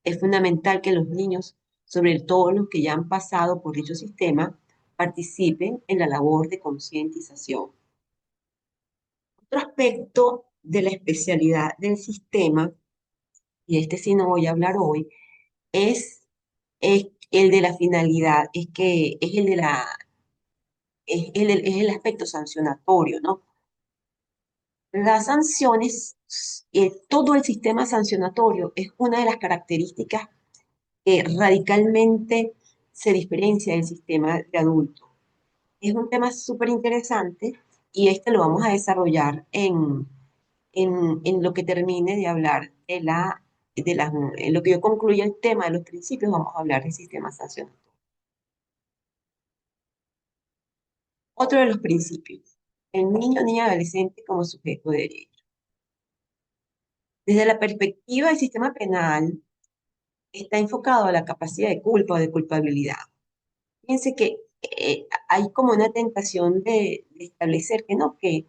Es fundamental que los niños, sobre todo los que ya han pasado por dicho sistema, participen en la labor de concientización. Otro aspecto de la especialidad del sistema, y este sí no voy a hablar hoy, es el de la finalidad, es que es el de es el aspecto sancionatorio, ¿no? Las sanciones, todo el sistema sancionatorio es una de las características que radicalmente se diferencia del sistema de adultos. Es un tema súper interesante y este lo vamos a desarrollar en lo que termine de hablar en lo que yo concluya el tema de los principios, vamos a hablar del sistema sancionatorio. Otro de los principios, el niño o niña adolescente como sujeto de derecho. Desde la perspectiva del sistema penal, está enfocado a la capacidad de culpa o de culpabilidad. Fíjense que hay como una tentación de establecer que no, que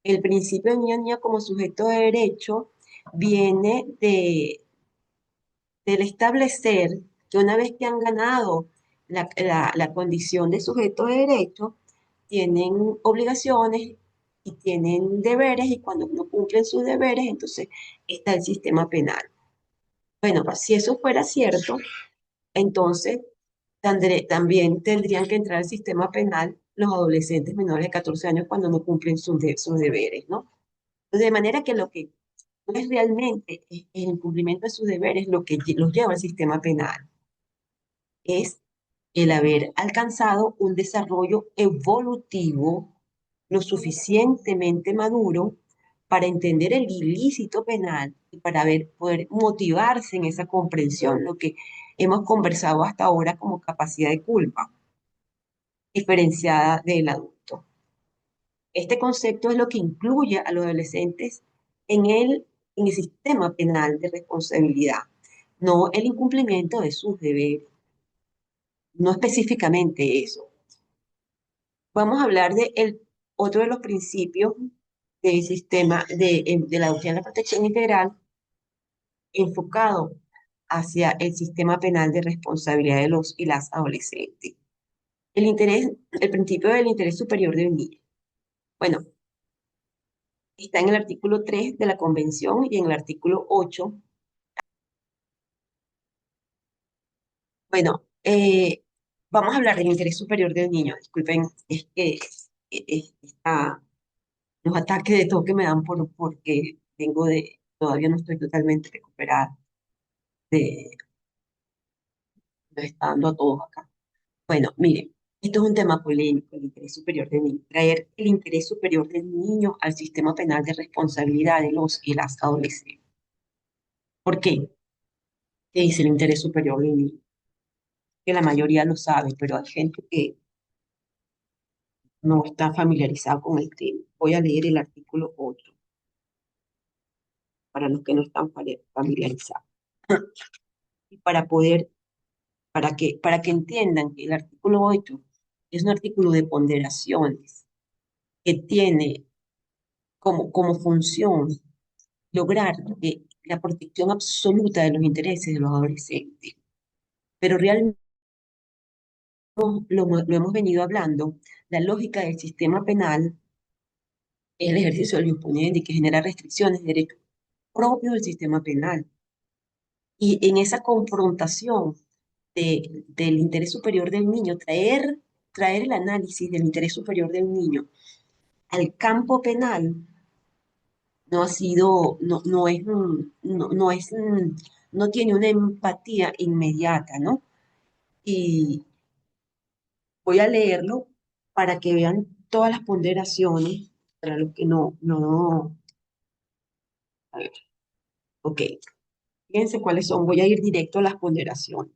el principio de niño o niña como sujeto de derecho viene del establecer que una vez que han ganado la condición de sujeto de derecho, tienen obligaciones y tienen deberes, y cuando no cumplen sus deberes, entonces está el sistema penal. Bueno, pues, si eso fuera cierto, entonces también tendrían que entrar al sistema penal los adolescentes menores de 14 años cuando no cumplen sus deberes, ¿no? De manera que lo que no es realmente el incumplimiento de sus deberes lo que los lleva al sistema penal, es el haber alcanzado un desarrollo evolutivo lo suficientemente maduro para entender el ilícito penal y para poder motivarse en esa comprensión, lo que hemos conversado hasta ahora como capacidad de culpa, diferenciada del adulto. Este concepto es lo que incluye a los adolescentes en en el sistema penal de responsabilidad, no el incumplimiento de sus deberes, no específicamente eso. Vamos a hablar de otro de los principios del sistema de la doctrina de la protección integral enfocado hacia el sistema penal de responsabilidad de los y las adolescentes. El principio del interés superior del niño. Bueno, está en el artículo 3 de la Convención y en el artículo 8. Bueno, vamos a hablar del interés superior del niño. Disculpen, es que está los ataques de todo que me dan porque todavía no estoy totalmente recuperada de, nos está dando a todos acá. Bueno, miren, esto es un tema polémico, el interés superior del niño. Traer el interés superior del niño al sistema penal de responsabilidad de los y las adolescentes. ¿Por qué? ¿Qué dice el interés superior del niño? Que la mayoría lo sabe, pero hay gente no está familiarizado con el tema. Voy a leer el artículo 8 para los que no están familiarizados. Y para que entiendan que el artículo 8 es un artículo de ponderaciones que tiene como función lograr la protección absoluta de los intereses de los adolescentes. Pero realmente lo hemos venido hablando, la lógica del sistema penal es el ejercicio del imponente que genera restricciones de derechos propios del sistema penal. Y en esa confrontación del interés superior del niño, traer el análisis del interés superior del niño al campo penal no ha sido, no es, no es, no tiene una empatía inmediata, ¿no? Y voy a leerlo para que vean todas las ponderaciones, para los que a ver, ok, fíjense cuáles son, voy a ir directo a las ponderaciones.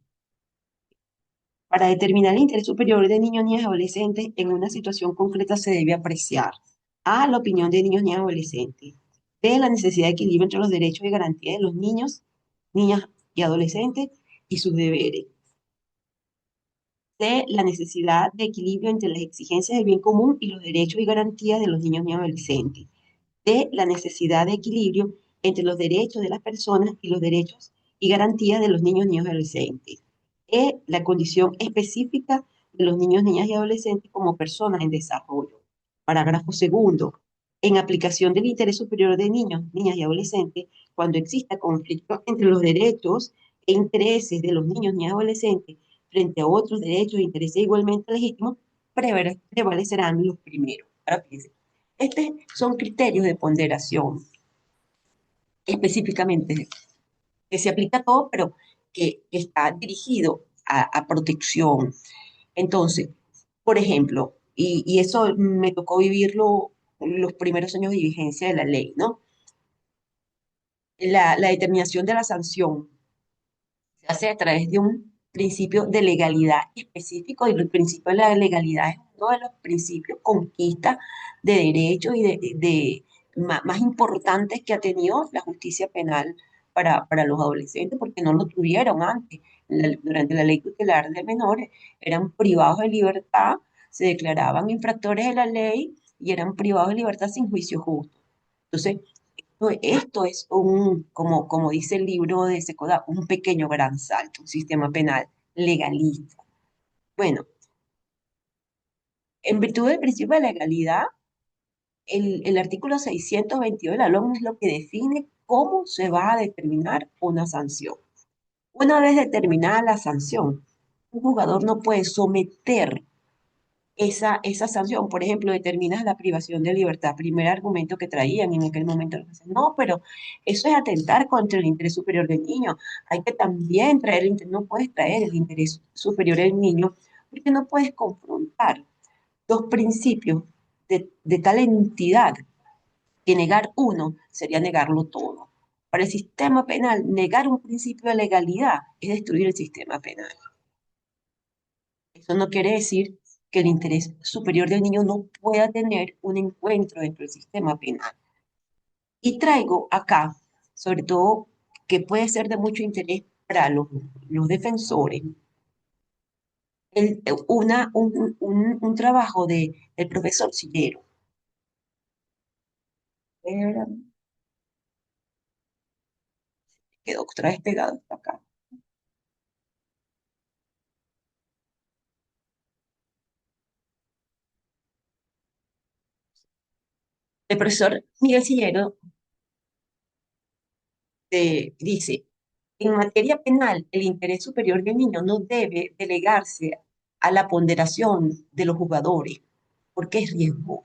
Para determinar el interés superior de niños, niñas y adolescentes en una situación concreta se debe apreciar A, la opinión de niños, niñas y adolescentes, B, la necesidad de equilibrio entre los derechos y garantías de los niños, niñas y adolescentes y sus deberes, C, la necesidad de equilibrio entre las exigencias del bien común y los derechos y garantías de los niños, niñas y adolescentes, D, la necesidad de equilibrio entre los derechos de las personas y los derechos y garantías de los niños, niñas y adolescentes. E, la condición específica de los niños, niñas y adolescentes como personas en desarrollo. Parágrafo segundo. En aplicación del interés superior de niños, niñas y adolescentes, cuando exista conflicto entre los derechos e intereses de los niños, niñas y adolescentes frente a otros derechos e intereses igualmente legítimos, prevalecerán los primeros. Ahora fíjense, estos son criterios de ponderación específicamente que se aplica a todo, pero que está dirigido a protección. Entonces, por ejemplo, y eso me tocó vivirlo los primeros años de vigencia de la ley, ¿no? La determinación de la sanción se hace a través de un principio de legalidad específico y el principio de la legalidad es uno de los principios conquista de derechos y más importantes que ha tenido la justicia penal para los adolescentes porque no lo tuvieron antes. Durante la ley tutelar de menores eran privados de libertad, se declaraban infractores de la ley y eran privados de libertad sin juicio justo. Entonces, esto es como dice el libro de Secoda, un pequeño gran salto, un sistema penal legalista. Bueno, en virtud del principio de legalidad, el artículo 622 de la LOM es lo que define cómo se va a determinar una sanción. Una vez determinada la sanción, un jugador no puede someter esa sanción. Por ejemplo, determinas la privación de libertad, primer argumento que traían en aquel momento. No, pero eso es atentar contra el interés superior del niño. Hay que también traer no puedes traer el interés superior del niño, porque no puedes confrontar dos principios de tal entidad que negar uno sería negarlo todo. Para el sistema penal, negar un principio de legalidad es destruir el sistema penal. Eso no quiere decir que el interés superior del niño no pueda tener un encuentro dentro del sistema penal. Y traigo acá, sobre todo, que puede ser de mucho interés para los defensores, un trabajo del profesor Sillero. Era- Quedó otra vez pegado hasta acá. El profesor Miguel Sillero dice, en materia penal, el interés superior del niño no debe delegarse a la ponderación de los jugadores, porque es riesgo.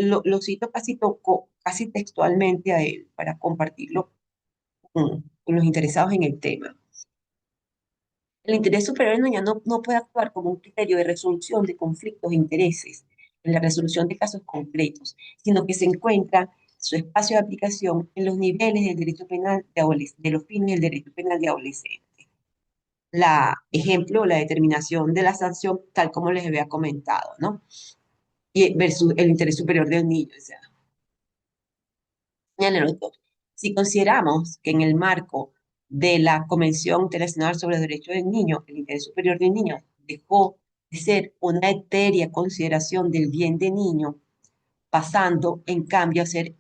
Lo cito casi textualmente a él para compartirlo con los interesados en el tema. El interés superior del niño no puede actuar como un criterio de resolución de conflictos de intereses en la resolución de casos concretos, sino que se encuentra su espacio de aplicación en los niveles del derecho penal de los fines del derecho penal de adolescentes. ejemplo, la determinación de la sanción tal como les había comentado, ¿no? Y versus el interés superior del niño. O sea, señala el autor. Si consideramos que en el marco de la Convención Internacional sobre los Derechos del Niño, el interés superior del niño dejó de ser una etérea consideración del bien del niño, pasando en cambio a ser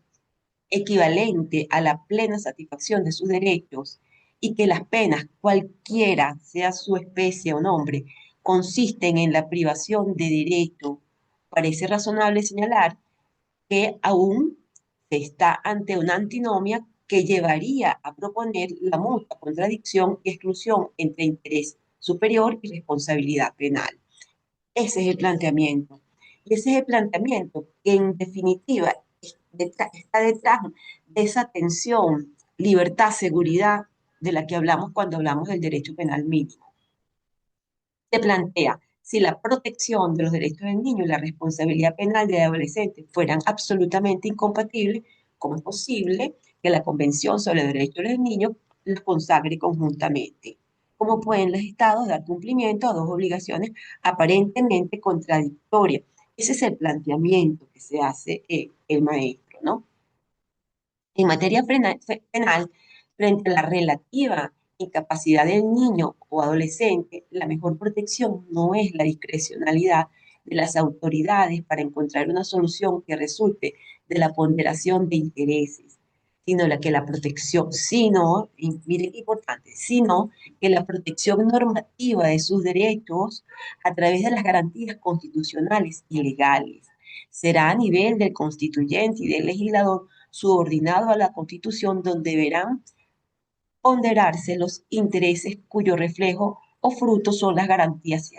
equivalente a la plena satisfacción de sus derechos y que las penas, cualquiera sea su especie o nombre, consisten en la privación de derecho, parece razonable señalar que aún se está ante una antinomia que llevaría a proponer la mutua contradicción y exclusión entre interés superior y responsabilidad penal. Ese es el planteamiento. Y ese es el planteamiento que en definitiva está detrás de esa tensión, libertad, seguridad de la que hablamos cuando hablamos del derecho penal mínimo. Se plantea, si la protección de los derechos del niño y la responsabilidad penal del adolescente fueran absolutamente incompatibles, ¿cómo es posible que la Convención sobre los Derechos del Niño los consagre conjuntamente? ¿Cómo pueden los estados dar cumplimiento a dos obligaciones aparentemente contradictorias? Ese es el planteamiento que se hace el maestro, ¿no? En materia penal, frente a la relativa incapacidad del niño o adolescente, la mejor protección no es la discrecionalidad de las autoridades para encontrar una solución que resulte de la ponderación de intereses, sino la que la protección, sino, y miren qué importante, sino que la protección normativa de sus derechos a través de las garantías constitucionales y legales será a nivel del constituyente y del legislador subordinado a la Constitución, donde deberán ponderarse los intereses cuyo reflejo o fruto son las garantías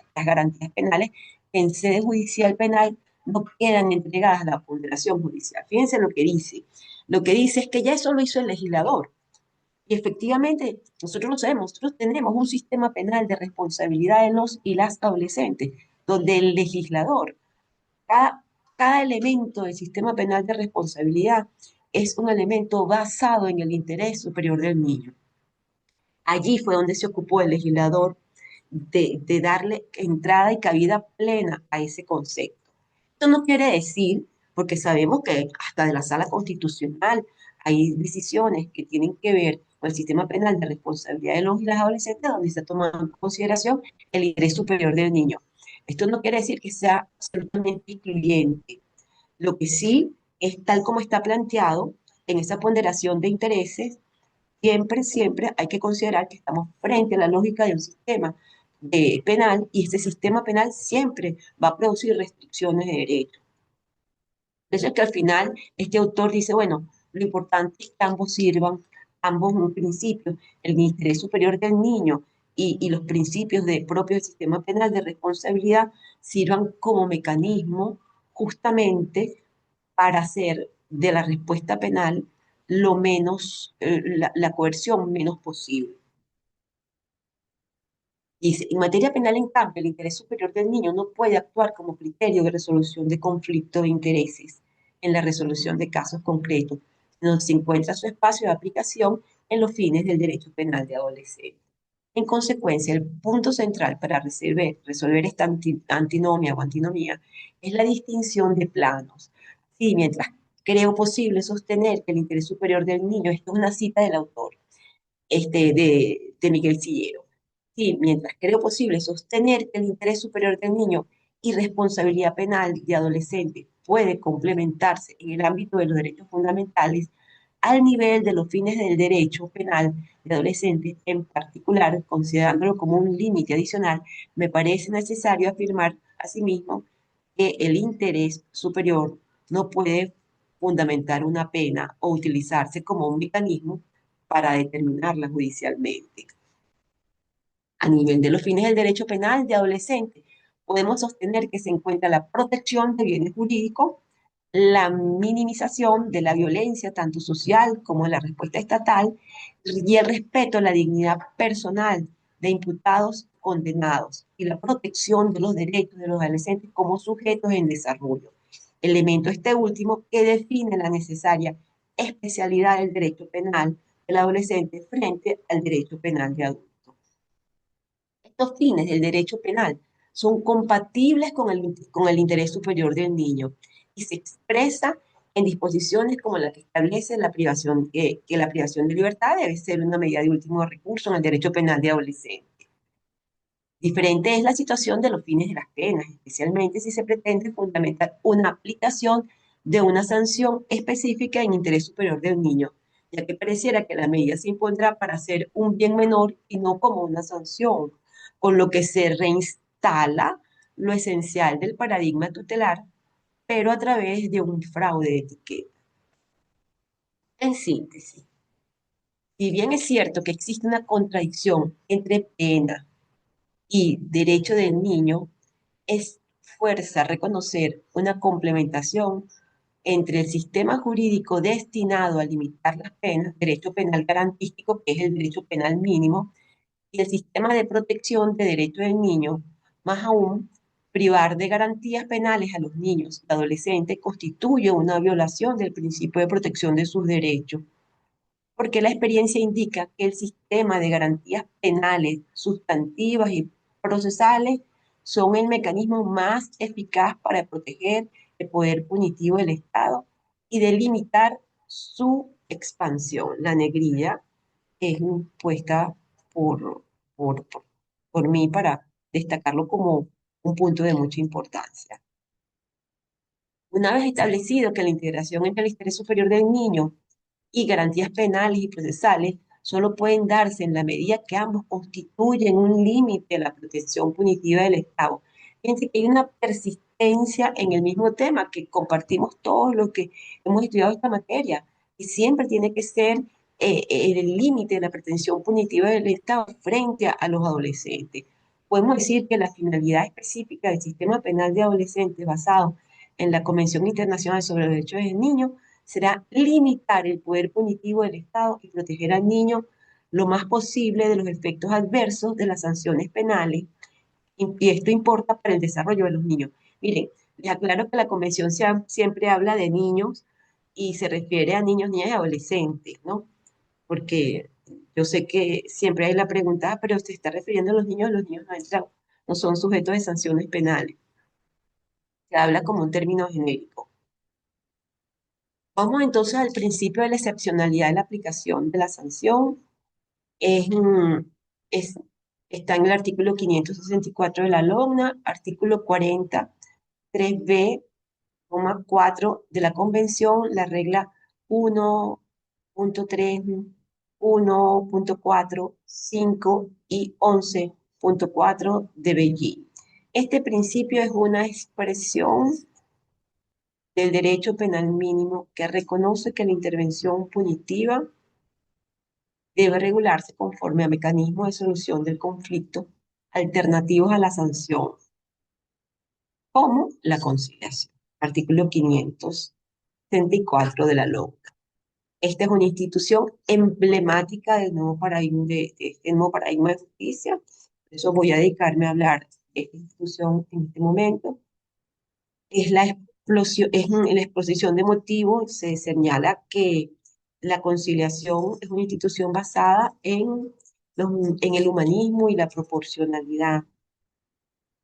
penales que en sede judicial penal no quedan entregadas a la ponderación judicial. Fíjense lo que dice. Lo que dice es que ya eso lo hizo el legislador. Y efectivamente, nosotros lo sabemos, nosotros tenemos un sistema penal de responsabilidad de los y las adolescentes, donde el legislador cada, cada elemento del sistema penal de responsabilidad es un elemento basado en el interés superior del niño. Allí fue donde se ocupó el legislador de darle entrada y cabida plena a ese concepto. Esto no quiere decir, porque sabemos que hasta de la sala constitucional hay decisiones que tienen que ver con el sistema penal de responsabilidad de los y las adolescentes, donde se toma en consideración el interés superior del niño. Esto no quiere decir que sea absolutamente excluyente. Lo que sí es tal como está planteado en esa ponderación de intereses, siempre hay que considerar que estamos frente a la lógica de un sistema penal y este sistema penal siempre va a producir restricciones de derechos. Por eso es que al final este autor dice, bueno, lo importante es que ambos sirvan, ambos un principio, el interés superior del niño y los principios propios del sistema penal de responsabilidad sirvan como mecanismo justamente para hacer de la respuesta penal lo menos, la coerción menos posible. Dice, en materia penal, en cambio, el interés superior del niño no puede actuar como criterio de resolución de conflicto de intereses en la resolución de casos concretos, sino se encuentra su espacio de aplicación en los fines del derecho penal de adolescentes. En consecuencia, el punto central para resolver esta antinomia o antinomía es la distinción de planos. Sí, mientras creo posible sostener que el interés superior del niño, esto es una cita del autor, de Miguel Sillero. Sí, mientras creo posible sostener que el interés superior del niño y responsabilidad penal de adolescente puede complementarse en el ámbito de los derechos fundamentales, al nivel de los fines del derecho penal de adolescentes, en particular, considerándolo como un límite adicional, me parece necesario afirmar asimismo que el interés superior no puede fundamentar una pena o utilizarse como un mecanismo para determinarla judicialmente. A nivel de los fines del derecho penal de adolescentes, podemos sostener que se encuentra la protección de bienes jurídicos, la minimización de la violencia, tanto social como de la respuesta estatal, y el respeto a la dignidad personal de imputados condenados, y la protección de los derechos de los adolescentes como sujetos en desarrollo. Elemento este último que define la necesaria especialidad del derecho penal del adolescente frente al derecho penal de adulto. Los fines del derecho penal son compatibles con el interés superior del niño y se expresa en disposiciones como la que establece la privación, que la privación de libertad debe ser una medida de último recurso en el derecho penal de adolescentes. Diferente es la situación de los fines de las penas, especialmente si se pretende fundamentar una aplicación de una sanción específica en interés superior del niño, ya que pareciera que la medida se impondrá para hacer un bien menor y no como una sanción, con lo que se reinstala lo esencial del paradigma tutelar, pero a través de un fraude de etiqueta. En síntesis, si bien es cierto que existe una contradicción entre pena y derecho del niño, es fuerza reconocer una complementación entre el sistema jurídico destinado a limitar las penas, derecho penal garantístico, que es el derecho penal mínimo, y el sistema de protección de derecho del niño, más aún, privar de garantías penales a los niños y adolescentes constituye una violación del principio de protección de sus derechos, porque la experiencia indica que el sistema de garantías penales, sustantivas y procesales son el mecanismo más eficaz para proteger el poder punitivo del Estado y delimitar su expansión. La negrilla es puesta por, por, por, por mí para destacarlo como un punto de mucha importancia. Una vez establecido que la integración entre el interés superior del niño y garantías penales y procesales solo pueden darse en la medida que ambos constituyen un límite a la protección punitiva del Estado. Fíjense que hay una persistencia en el mismo tema que compartimos todos los que hemos estudiado esta materia y siempre tiene que ser el límite de la pretensión punitiva del Estado frente a los adolescentes. Podemos decir que la finalidad específica del sistema penal de adolescentes basado en la Convención Internacional sobre los Derechos del Niño será limitar el poder punitivo del Estado y proteger al niño lo más posible de los efectos adversos de las sanciones penales. Y esto importa para el desarrollo de los niños. Miren, les aclaro que la convención siempre habla de niños y se refiere a niños, niñas y adolescentes, ¿no? Porque yo sé que siempre hay la pregunta, pero se está refiriendo a los niños no entran, no son sujetos de sanciones penales. Se habla como un término genérico. Vamos entonces al principio de la excepcionalidad de la aplicación de la sanción. Es, es- Está en el artículo 564 de la LOMNA, artículo 40, 3b, 4 de la Convención, la regla 1.3, 1.4, 5 y 11.4 de Beijing. Este principio es una expresión del derecho penal mínimo que reconoce que la intervención punitiva debe regularse conforme a mecanismos de solución del conflicto alternativos a la sanción, como la conciliación. Artículo 574 de la LOCA. Esta es una institución emblemática del nuevo paradigma de este nuevo paradigma de justicia. Por eso voy a dedicarme a hablar de esta institución en este momento. Es la explosión, en la exposición de motivos se señala que la conciliación es una institución basada en el humanismo y la proporcionalidad.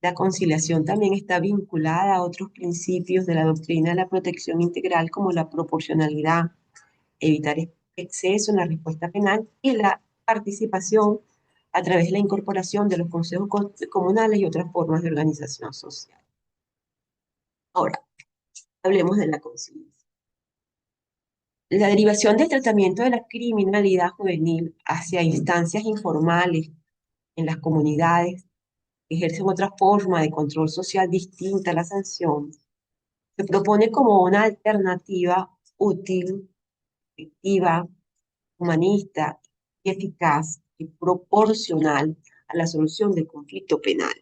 La conciliación también está vinculada a otros principios de la doctrina de la protección integral, como la proporcionalidad, evitar exceso en la respuesta penal y la participación a través de la incorporación de los consejos comunales y otras formas de organización social. Ahora, hablemos de la conciliación. La derivación del tratamiento de la criminalidad juvenil hacia instancias informales en las comunidades que ejercen otra forma de control social distinta a la sanción se propone como una alternativa útil, efectiva, humanista y eficaz y proporcional a la solución del conflicto penal.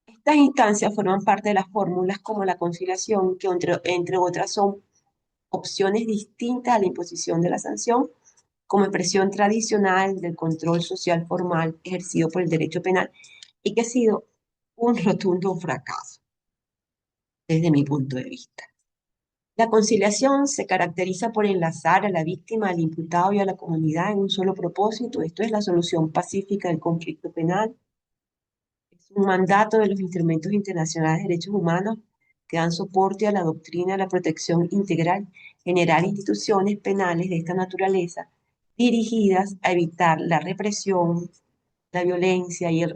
Estas instancias forman parte de las fórmulas como la conciliación, que entre otras son opciones distintas a la imposición de la sanción como expresión tradicional del control social formal ejercido por el derecho penal y que ha sido un rotundo fracaso desde mi punto de vista. La conciliación se caracteriza por enlazar a la víctima, al imputado y a la comunidad en un solo propósito. Esto es la solución pacífica del conflicto penal. Es un mandato de los instrumentos internacionales de derechos humanos que dan soporte a la doctrina de la protección integral, generar instituciones penales de esta naturaleza dirigidas a evitar la represión, la violencia y el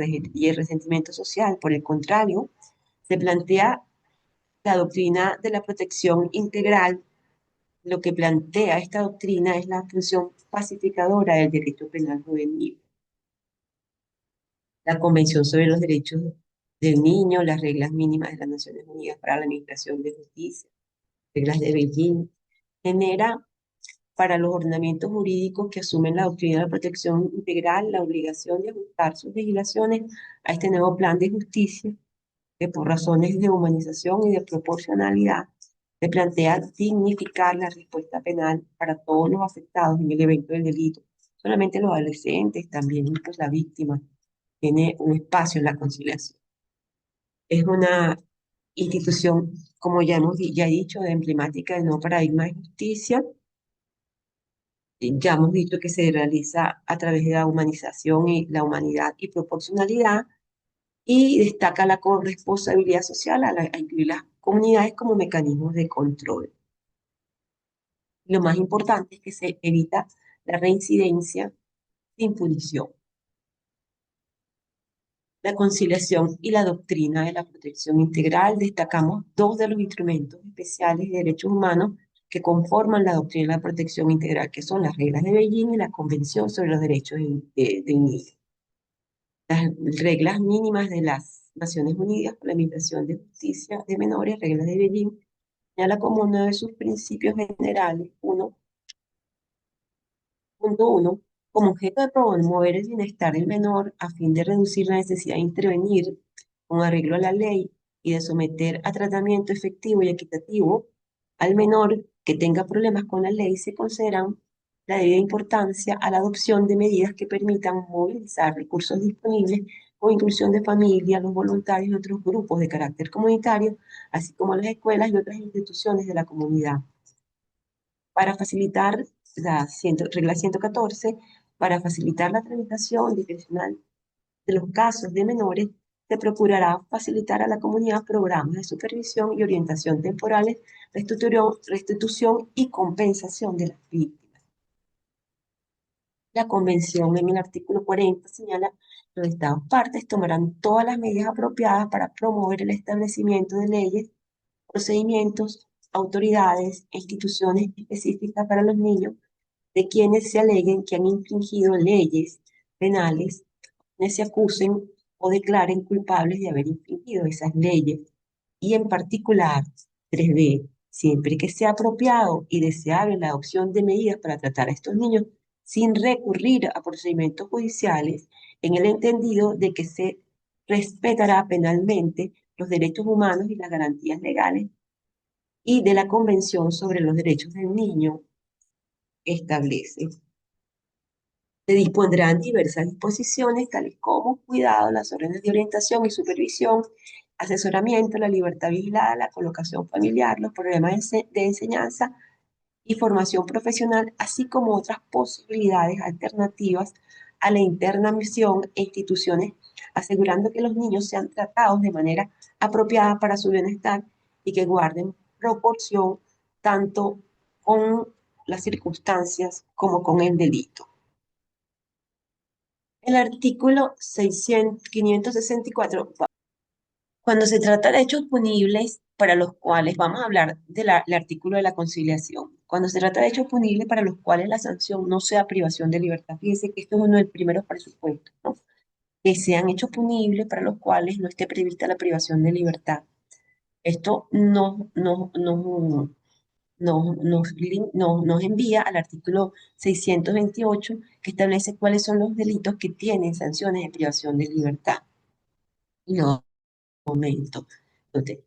resentimiento social. Por el contrario, se plantea la doctrina de la protección integral. Lo que plantea esta doctrina es la función pacificadora del derecho penal juvenil, la Convención sobre los Derechos del Niño, las reglas mínimas de las Naciones Unidas para la Administración de Justicia, reglas de Beijing, genera para los ordenamientos jurídicos que asumen la doctrina de la protección integral la obligación de ajustar sus legislaciones a este nuevo plan de justicia que por razones de humanización y de proporcionalidad se plantea dignificar la respuesta penal para todos los afectados en el evento del delito, solamente los adolescentes, también pues, la víctima tiene un espacio en la conciliación. Es una institución, como ya he dicho, de emblemática del nuevo paradigma de justicia. Ya hemos dicho que se realiza a través de la humanización y la humanidad y proporcionalidad, y destaca la corresponsabilidad social a incluir las comunidades como mecanismos de control. Lo más importante es que se evita la reincidencia sin punición. La conciliación y la doctrina de la protección integral, destacamos dos de los instrumentos especiales de derechos humanos que conforman la doctrina de la protección integral, que son las reglas de Beijing y la Convención sobre los Derechos del Niño. Las reglas mínimas de las Naciones Unidas para la Administración de Justicia de Menores, reglas de Beijing, señala como uno de sus principios generales, 1.1, como objeto de promover el bienestar del menor a fin de reducir la necesidad de intervenir con arreglo a la ley y de someter a tratamiento efectivo y equitativo al menor que tenga problemas con la ley, se consideran la debida importancia a la adopción de medidas que permitan movilizar recursos disponibles con inclusión de familia, los voluntarios y otros grupos de carácter comunitario, así como las escuelas y otras instituciones de la comunidad para facilitar regla 114, para facilitar la tramitación discrecional de los casos de menores, se procurará facilitar a la comunidad programas de supervisión y orientación temporales, restitución y compensación de las víctimas. La Convención en el artículo 40 señala que los Estados partes tomarán todas las medidas apropiadas para promover el establecimiento de leyes, procedimientos, autoridades e instituciones específicas para los niños de quienes se aleguen que han infringido leyes penales, quienes se acusen o declaren culpables de haber infringido esas leyes. Y en particular, 3b, siempre que sea apropiado y deseable la adopción de medidas para tratar a estos niños sin recurrir a procedimientos judiciales, en el entendido de que se respetará penalmente los derechos humanos y las garantías legales y de la Convención sobre los Derechos del Niño establece. Se dispondrán diversas disposiciones, tales como cuidado, las órdenes de orientación y supervisión, asesoramiento, la libertad vigilada, la colocación familiar, los programas de enseñanza y formación profesional, así como otras posibilidades alternativas a la internación e instituciones, asegurando que los niños sean tratados de manera apropiada para su bienestar y que guarden proporción tanto con las circunstancias como con el delito. El artículo 564, cuando se trata de hechos punibles para los cuales, vamos a hablar del artículo de la conciliación, cuando se trata de hechos punibles para los cuales la sanción no sea privación de libertad, fíjense que esto es uno de los primeros presupuestos, ¿no? Que sean hechos punibles para los cuales no esté prevista la privación de libertad. Esto nos envía al artículo 628 que establece cuáles son los delitos que tienen sanciones de privación de libertad. Y lo momento.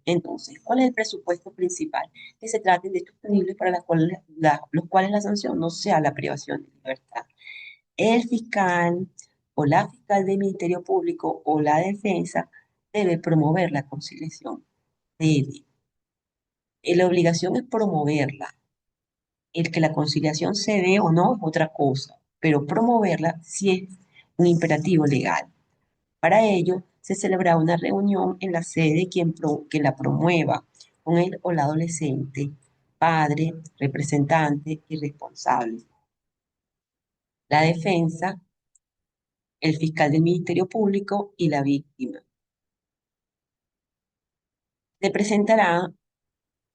Entonces, ¿cuál es el presupuesto principal? Que se traten de hechos punibles para los cuales la sanción no sea la privación de libertad. El fiscal o la fiscal del Ministerio Público o la defensa debe promover la conciliación. Debe. La obligación es promoverla. El que la conciliación se dé o no es otra cosa, pero promoverla sí es un imperativo legal. Para ello, se celebrará una reunión en la sede de que la promueva con el o la adolescente, padre, representante y responsable. La defensa, el fiscal del Ministerio Público y la víctima. Se presentará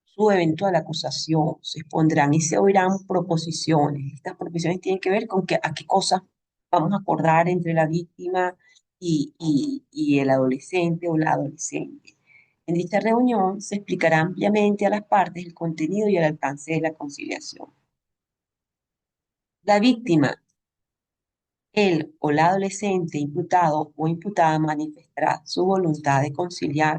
su eventual acusación, se expondrán y se oirán proposiciones. Estas proposiciones tienen que ver con a qué cosas vamos a acordar entre la víctima y el adolescente o la adolescente. En dicha reunión se explicará ampliamente a las partes el contenido y el alcance de la conciliación. La víctima, él o la adolescente imputado o imputada manifestará su voluntad de conciliar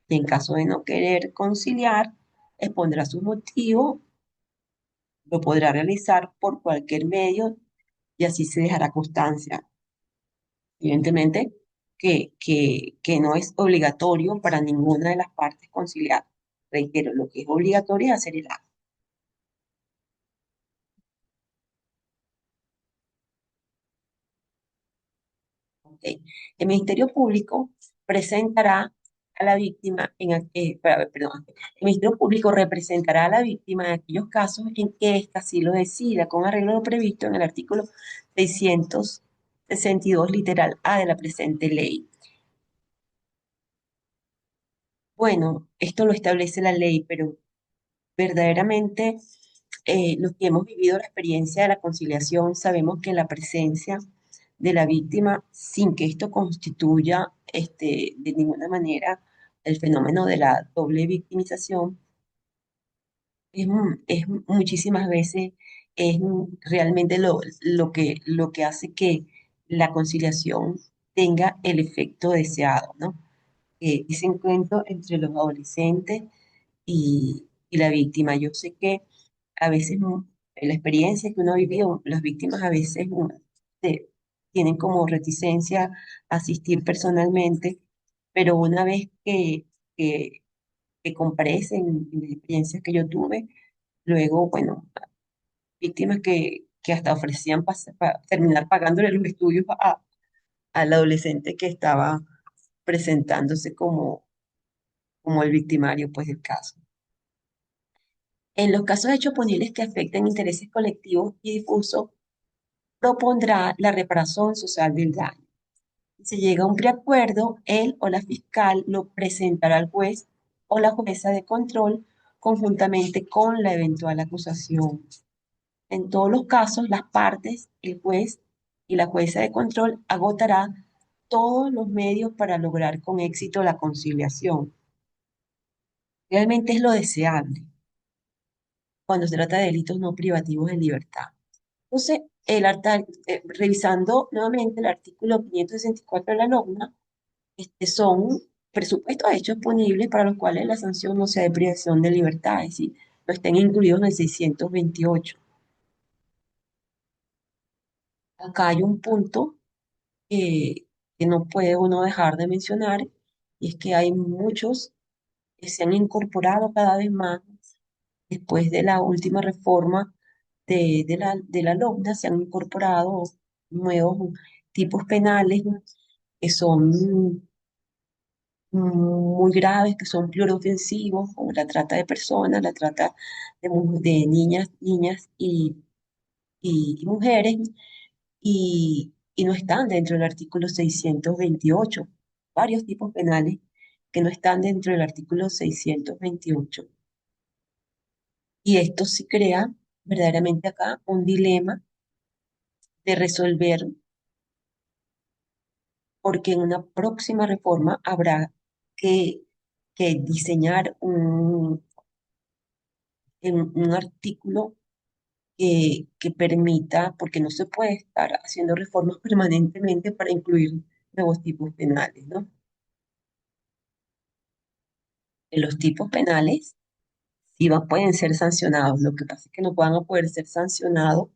y en caso de no querer conciliar, expondrá sus motivos, lo podrá realizar por cualquier medio y así se dejará constancia. Evidentemente que no es obligatorio para ninguna de las partes conciliar. Reitero, lo que es obligatorio es hacer el acto. ¿Ok? El Ministerio Público presentará a la víctima, perdón, el Ministerio Público representará a la víctima en aquellos casos en que ésta sí lo decida, con arreglo a lo previsto en el artículo 662 literal A de la presente ley. Bueno, esto lo establece la ley, pero verdaderamente los que hemos vivido la experiencia de la conciliación sabemos que la presencia de la víctima, sin que esto constituya de ninguna manera el fenómeno de la doble victimización, es muchísimas veces realmente lo que hace que la conciliación tenga el efecto deseado, ¿no? Ese encuentro entre los adolescentes y la víctima. Yo sé que a veces en la experiencia que uno ha vivido, las víctimas a veces tienen como reticencia a asistir personalmente, pero una vez que, que comparecen en las experiencias que yo tuve, luego, bueno, víctimas que hasta ofrecían terminar pagándole los estudios al adolescente que estaba presentándose como el victimario pues del caso. En los casos de hechos punibles que afecten intereses colectivos y difusos, propondrá la reparación social del daño. Si llega a un preacuerdo, él o la fiscal lo presentará al juez o la jueza de control conjuntamente con la eventual acusación. En todos los casos, las partes, el juez y la jueza de control agotará todos los medios para lograr con éxito la conciliación. Realmente es lo deseable cuando se trata de delitos no privativos de libertad. Entonces, revisando nuevamente el artículo 564 de la norma, son presupuestos de hechos punibles para los cuales la sanción no sea de privación de libertad, es decir, no estén incluidos en el 628. Acá hay un punto eh, que no puede uno dejar de mencionar, y es que hay muchos que se han incorporado cada vez más después de la última reforma de la LOMNA, se han incorporado nuevos tipos penales que son muy graves, que son pluriofensivos, como la trata de personas, la trata de niñas y mujeres, y no están dentro del artículo 628. Varios tipos penales que no están dentro del artículo 628. Y esto sí crea verdaderamente acá un dilema de resolver, porque en una próxima reforma habrá que, que diseñar un artículo que permita, porque no se puede estar haciendo reformas permanentemente para incluir nuevos tipos penales, ¿no? En los tipos penales sí pueden ser sancionados, lo que pasa es que no van a poder ser sancionados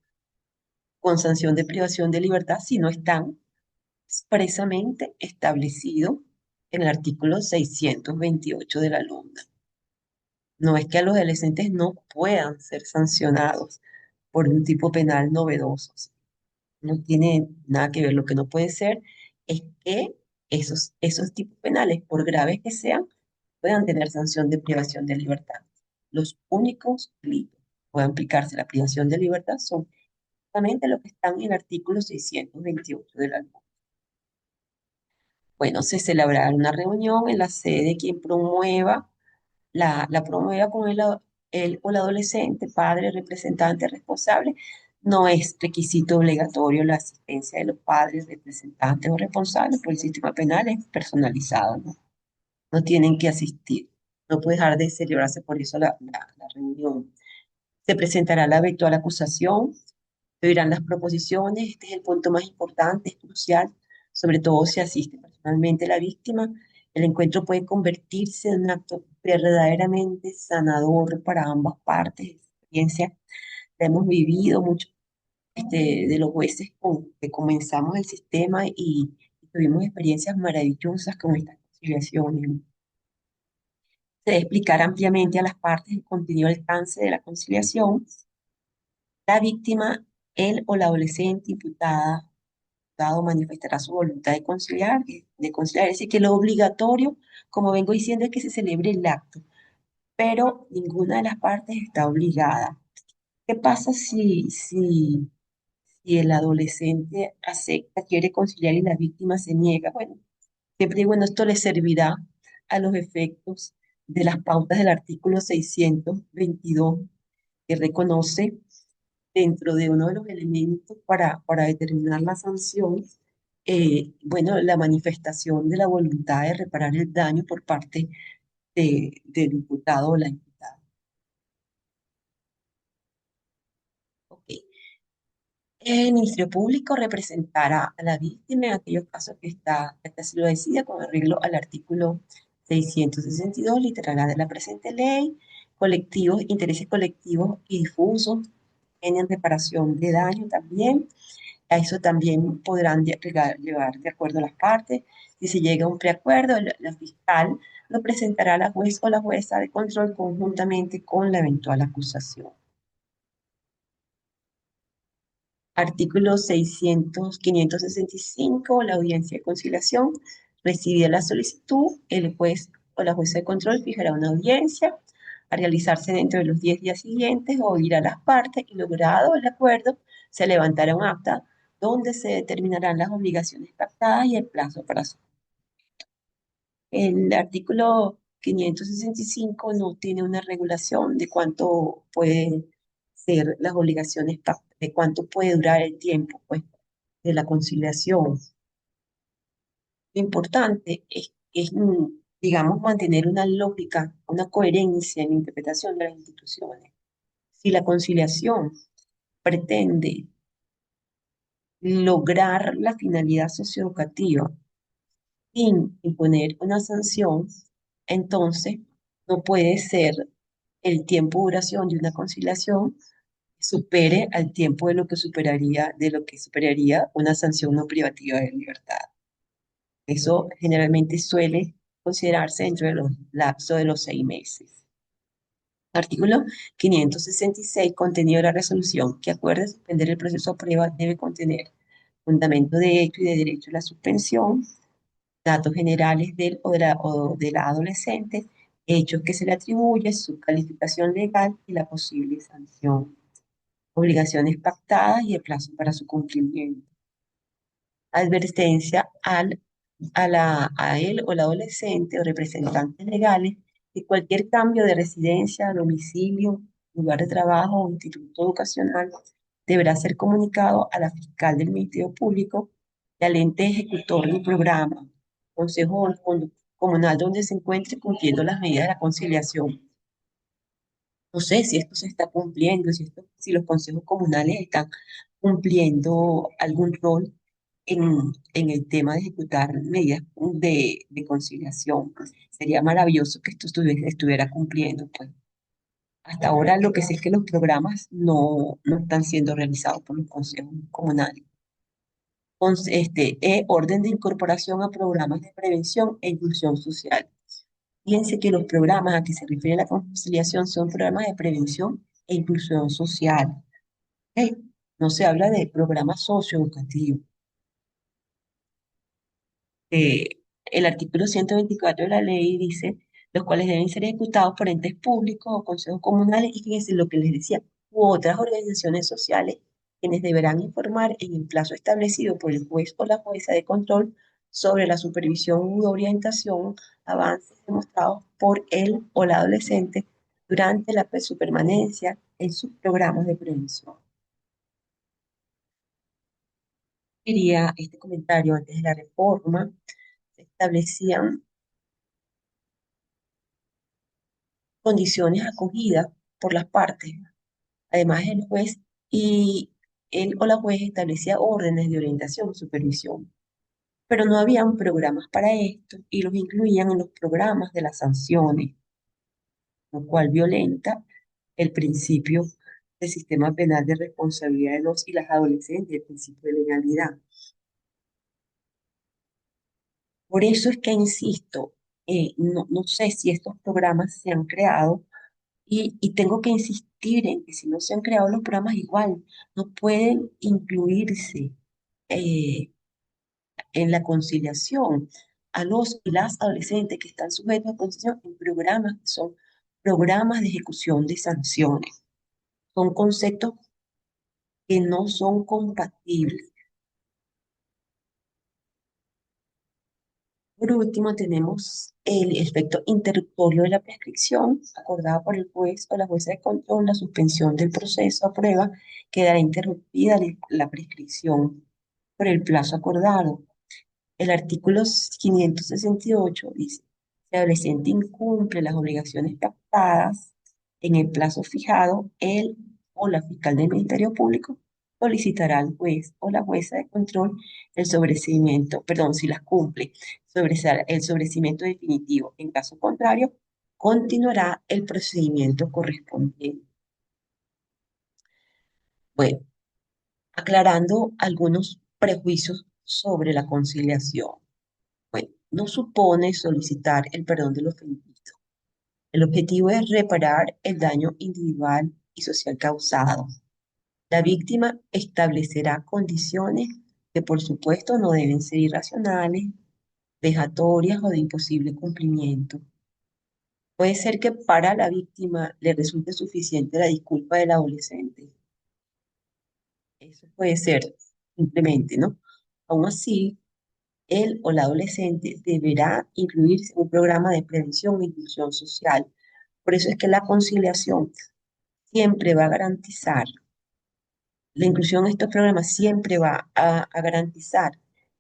con sanción de privación de libertad si no están expresamente establecidos en el artículo 628 de la LOMNA. No es que a los adolescentes no puedan ser sancionados por un tipo penal novedoso. No tiene nada que ver. Lo que no puede ser es que esos tipos penales, por graves que sean, puedan tener sanción de privación de libertad. Los únicos delitos que puedan aplicarse la privación de libertad son justamente los que están en el artículo 628 de la ley. Bueno, se celebrará una reunión en la sede de quien promueva, la promueva con el o el adolescente, padre, representante, responsable. No es requisito obligatorio la asistencia de los padres, representantes o responsables, porque el sistema penal es personalizado, ¿no? No tienen que asistir. No puede dejar de celebrarse por eso la reunión. Se presentará la eventual acusación, se oirán las proposiciones. Este es el punto más importante, es crucial, sobre todo si asiste personalmente la víctima. El encuentro puede convertirse en un acto verdaderamente sanador para ambas partes. Experiencia la hemos vivido mucho de los jueces que comenzamos el sistema y tuvimos experiencias maravillosas con estas conciliaciones. Se debe explicar ampliamente a las partes el contenido y alcance de la conciliación. La víctima, él o la adolescente imputada, imputado manifestará su voluntad de conciliar. Es decir, que lo obligatorio, como vengo diciendo, es que se celebre el acto, pero ninguna de las partes está obligada. ¿Qué pasa si el adolescente acepta, quiere conciliar y la víctima se niega? Bueno, siempre digo, bueno, esto le servirá a los efectos de las pautas del artículo 622 que reconoce dentro de uno de los elementos para determinar la sanción, bueno, la manifestación de la voluntad de reparar el daño por parte del imputado o la imputada. Ok. El Ministerio Público representará a la víctima en aquellos casos que así lo decida con arreglo al artículo 662, literal A de la presente ley, colectivos, intereses colectivos y difusos, en reparación de daño también. A eso también podrán llevar de acuerdo a las partes. Si se llega a un preacuerdo, la fiscal lo presentará a la juez o la jueza de control conjuntamente con la eventual acusación. Artículo 565, la audiencia de conciliación. Recibida la solicitud, el juez o la jueza de control fijará una audiencia a realizarse dentro de los 10 días siguientes, oír a las partes y logrado el acuerdo, se levantará un acta donde se determinarán las obligaciones pactadas y el plazo para su. El artículo 565 no tiene una regulación de cuánto pueden ser las obligaciones, de cuánto puede durar el tiempo, pues, de la conciliación. Lo importante digamos, mantener una lógica, una coherencia en la interpretación de las instituciones. Si la conciliación pretende lograr la finalidad socioeducativa sin imponer una sanción, entonces no puede ser el tiempo de duración de una conciliación que supere al tiempo de lo que superaría una sanción no privativa de libertad. Eso generalmente suele considerarse dentro de los lapsos de los 6 meses. Artículo 566. Contenido de la resolución que acuerde suspender el proceso a prueba debe contener fundamento de hecho y de derecho a la suspensión, datos generales del o de la adolescente, hechos que se le atribuye, su calificación legal y la posible sanción, obligaciones pactadas y el plazo para su cumplimiento. Advertencia a él o el adolescente o representantes legales que cualquier cambio de residencia, domicilio, lugar de trabajo o instituto educacional deberá ser comunicado a la fiscal del Ministerio Público y al ente ejecutor del programa, consejo comunal donde se encuentre cumpliendo las medidas de la conciliación. No sé si esto se está cumpliendo, si los consejos comunales están cumpliendo algún rol en el tema de ejecutar medidas de conciliación. Sería maravilloso que esto estuviera cumpliendo, pues. Hasta ahora lo que sé es que los programas no están siendo realizados por los consejos comunales. Orden de incorporación a programas de prevención e inclusión social. Piense que los programas a que se refiere la conciliación son programas de prevención e inclusión social. ¿Ok? No se habla de programas socioeducativos. eh, el artículo 124 de la ley dice, los cuales deben ser ejecutados por entes públicos o consejos comunales y fíjense lo que les decía, u otras organizaciones sociales, quienes deberán informar en el plazo establecido por el juez o la jueza de control sobre la supervisión u orientación, avances demostrados por él o la adolescente durante su permanencia en sus programas de prevención. Quería este comentario antes de la reforma, se establecían condiciones acogidas por las partes. Además, el juez y él o la juez establecía órdenes de orientación y supervisión, pero no habían programas para esto y los incluían en los programas de las sanciones, lo cual violenta el principio del sistema penal de responsabilidad de los y las adolescentes, el principio de legalidad. Por eso es que insisto, no sé si estos programas se han creado. Y tengo que insistir en que si no se han creado los programas igual, no pueden incluirse eh, en la conciliación a los y las adolescentes que están sujetos a conciliación en programas que son programas de ejecución de sanciones. Son conceptos que no son compatibles. Por último, tenemos el efecto interruptorio de la prescripción, acordada por el juez o la jueza de control, la suspensión del proceso a prueba, quedará interrumpida la prescripción por el plazo acordado. El artículo 568 dice, si el adolescente incumple las obligaciones pactadas en el plazo fijado, él o la fiscal del Ministerio Público solicitará al juez o la jueza de control el sobreseimiento, perdón, si las cumple, el sobreseimiento definitivo. En caso contrario, continuará el procedimiento correspondiente. Bueno, aclarando algunos prejuicios sobre la conciliación. Bueno, no supone solicitar el perdón del ofendido. El objetivo es reparar el daño individual y social causado. La víctima establecerá condiciones que por supuesto no deben ser irracionales, vejatorias o de imposible cumplimiento. Puede ser que para la víctima le resulte suficiente la disculpa del adolescente. Eso puede ser simplemente, ¿no? Aún así, él o la adolescente deberá incluirse en un programa de prevención e inclusión social. Por eso es que la conciliación siempre va a garantizar, la inclusión en estos programas siempre va a garantizar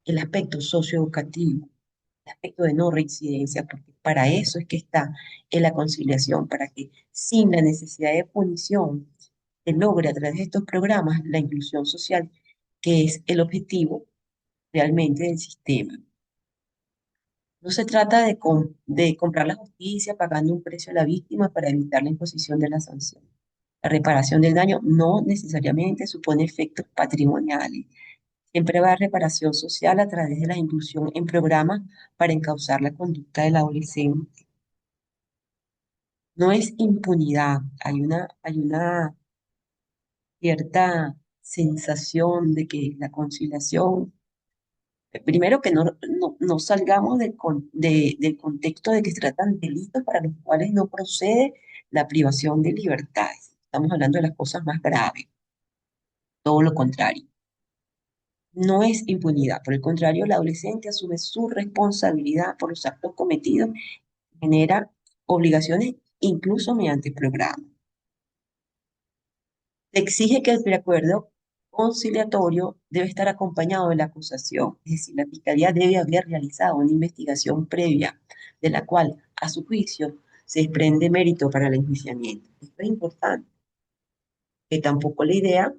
el aspecto socioeducativo, el aspecto de no reincidencia, porque para eso es que está en la conciliación, para que sin la necesidad de punición se logre a través de estos programas la inclusión social, que es el objetivo realmente del sistema. No se trata de comprar la justicia pagando un precio a la víctima para evitar la imposición de la sanción. La reparación del daño no necesariamente supone efectos patrimoniales. Siempre va a haber reparación social a través de la inclusión en programas para encauzar la conducta del adolescente. No es impunidad, hay una cierta sensación de que la conciliación, primero que no salgamos del contexto de que se tratan delitos para los cuales no procede la privación de libertad. Estamos hablando de las cosas más graves, todo lo contrario. No es impunidad, por el contrario, el adolescente asume su responsabilidad por los actos cometidos, genera obligaciones incluso mediante programas. Se exige que el preacuerdo conciliatorio debe estar acompañado de la acusación, es decir, la Fiscalía debe haber realizado una investigación previa de la cual, a su juicio, se desprende mérito para el enjuiciamiento. Esto es importante, que tampoco la idea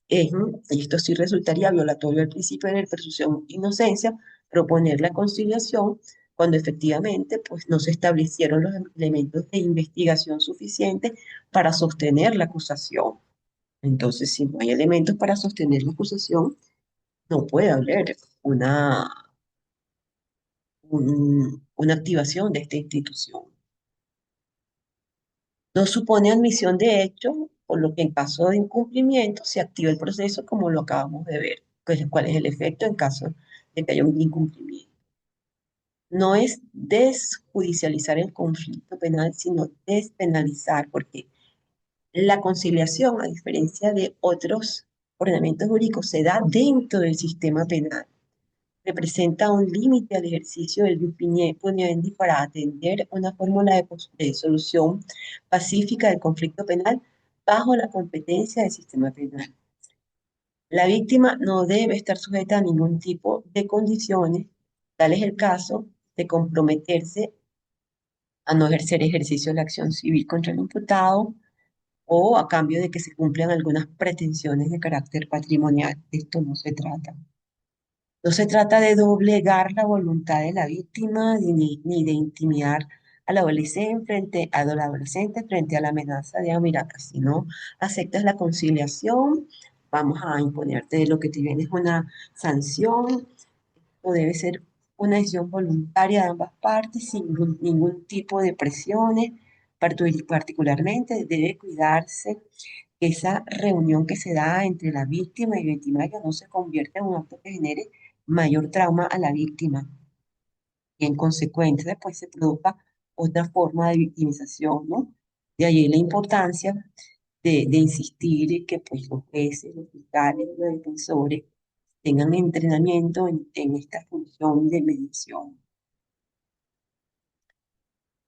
es, y esto sí resultaría violatorio del principio de la presunción de inocencia, proponer la conciliación cuando efectivamente pues, no se establecieron los elementos de investigación suficientes para sostener la acusación. Entonces, si no hay elementos para sostener la acusación, no puede haber una activación de esta institución. No supone admisión de hecho, por lo que en caso de incumplimiento se activa el proceso como lo acabamos de ver. Pues, ¿cuál es el efecto en caso de que haya un incumplimiento? No es desjudicializar el conflicto penal, sino despenalizar, porque la conciliación, a diferencia de otros ordenamientos jurídicos, se da dentro del sistema penal. Representa un límite al ejercicio del puniendi para atender una fórmula de solución pacífica del conflicto penal bajo la competencia del sistema penal. La víctima no debe estar sujeta a ningún tipo de condiciones, tal es el caso de comprometerse a no ejercer ejercicio de la acción civil contra el imputado o a cambio de que se cumplan algunas pretensiones de carácter patrimonial. De esto no se trata. No se trata de doblegar la voluntad de la víctima ni de intimidar al adolescente frente a la amenaza de, ah, mira, que si no aceptas la conciliación, vamos a imponerte lo que te viene es una sanción o debe ser una decisión voluntaria de ambas partes sin ningún tipo de presiones. Particularmente debe cuidarse que esa reunión que se da entre la víctima y el victimario no se convierta en un acto que genere mayor trauma a la víctima y en consecuencia después se produzca otra forma de victimización, ¿no? De allí la importancia de insistir en que pues, los jueces, los fiscales, los defensores tengan entrenamiento en esta función de mediación.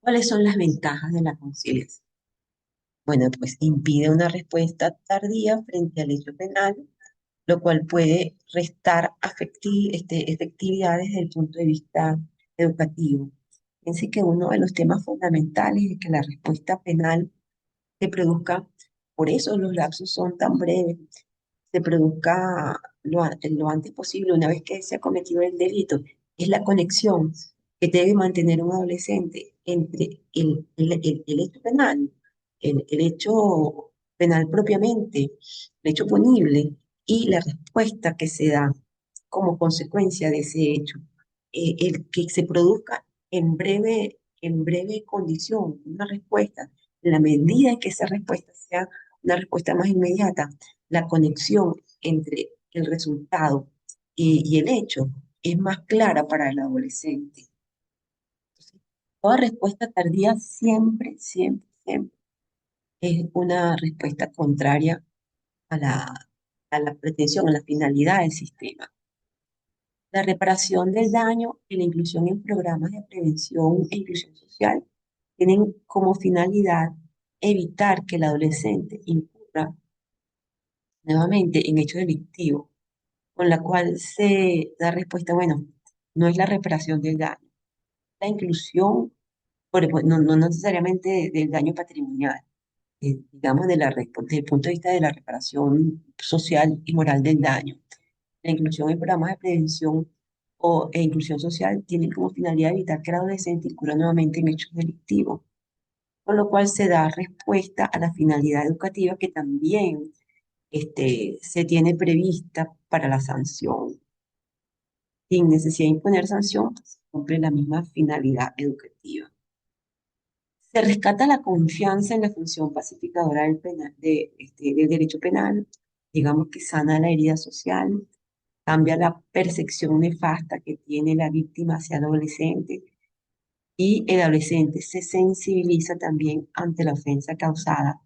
¿Cuáles son las ventajas de la conciliación? Bueno, pues impide una respuesta tardía frente al hecho penal, lo cual puede restar efectividad desde el punto de vista educativo. Fíjense que uno de los temas fundamentales es que la respuesta penal se produzca, por eso los lapsos son tan breves, se produzca lo antes posible, una vez que se ha cometido el delito. Es la conexión que debe mantener un adolescente entre el hecho penal, el hecho penal propiamente, el hecho punible y la respuesta que se da como consecuencia de ese hecho. El que se produzca en breve condición una respuesta, en la medida en que esa respuesta sea una respuesta más inmediata, la conexión entre el resultado y el hecho es más clara para el adolescente. Entonces, toda respuesta tardía siempre es una respuesta contraria a a la pretensión, a la finalidad del sistema. La reparación del daño y la inclusión en programas de prevención e inclusión social tienen como finalidad evitar que el adolescente incurra nuevamente en hechos delictivos, con la cual se da respuesta, bueno, no es la reparación del daño, la inclusión, no necesariamente del daño patrimonial, digamos, desde el punto de vista de la reparación social y moral del daño. La inclusión en programas de prevención e inclusión social tienen como finalidad evitar que el adolescente incurra nuevamente en hechos delictivos, con lo cual se da respuesta a la finalidad educativa que también se tiene prevista para la sanción. Sin necesidad de imponer sanción, pues, cumple la misma finalidad educativa. Se rescata la confianza en la función pacificadora del derecho penal, digamos que sana la herida social, cambia la percepción nefasta que tiene la víctima hacia el adolescente y el adolescente se sensibiliza también ante la ofensa causada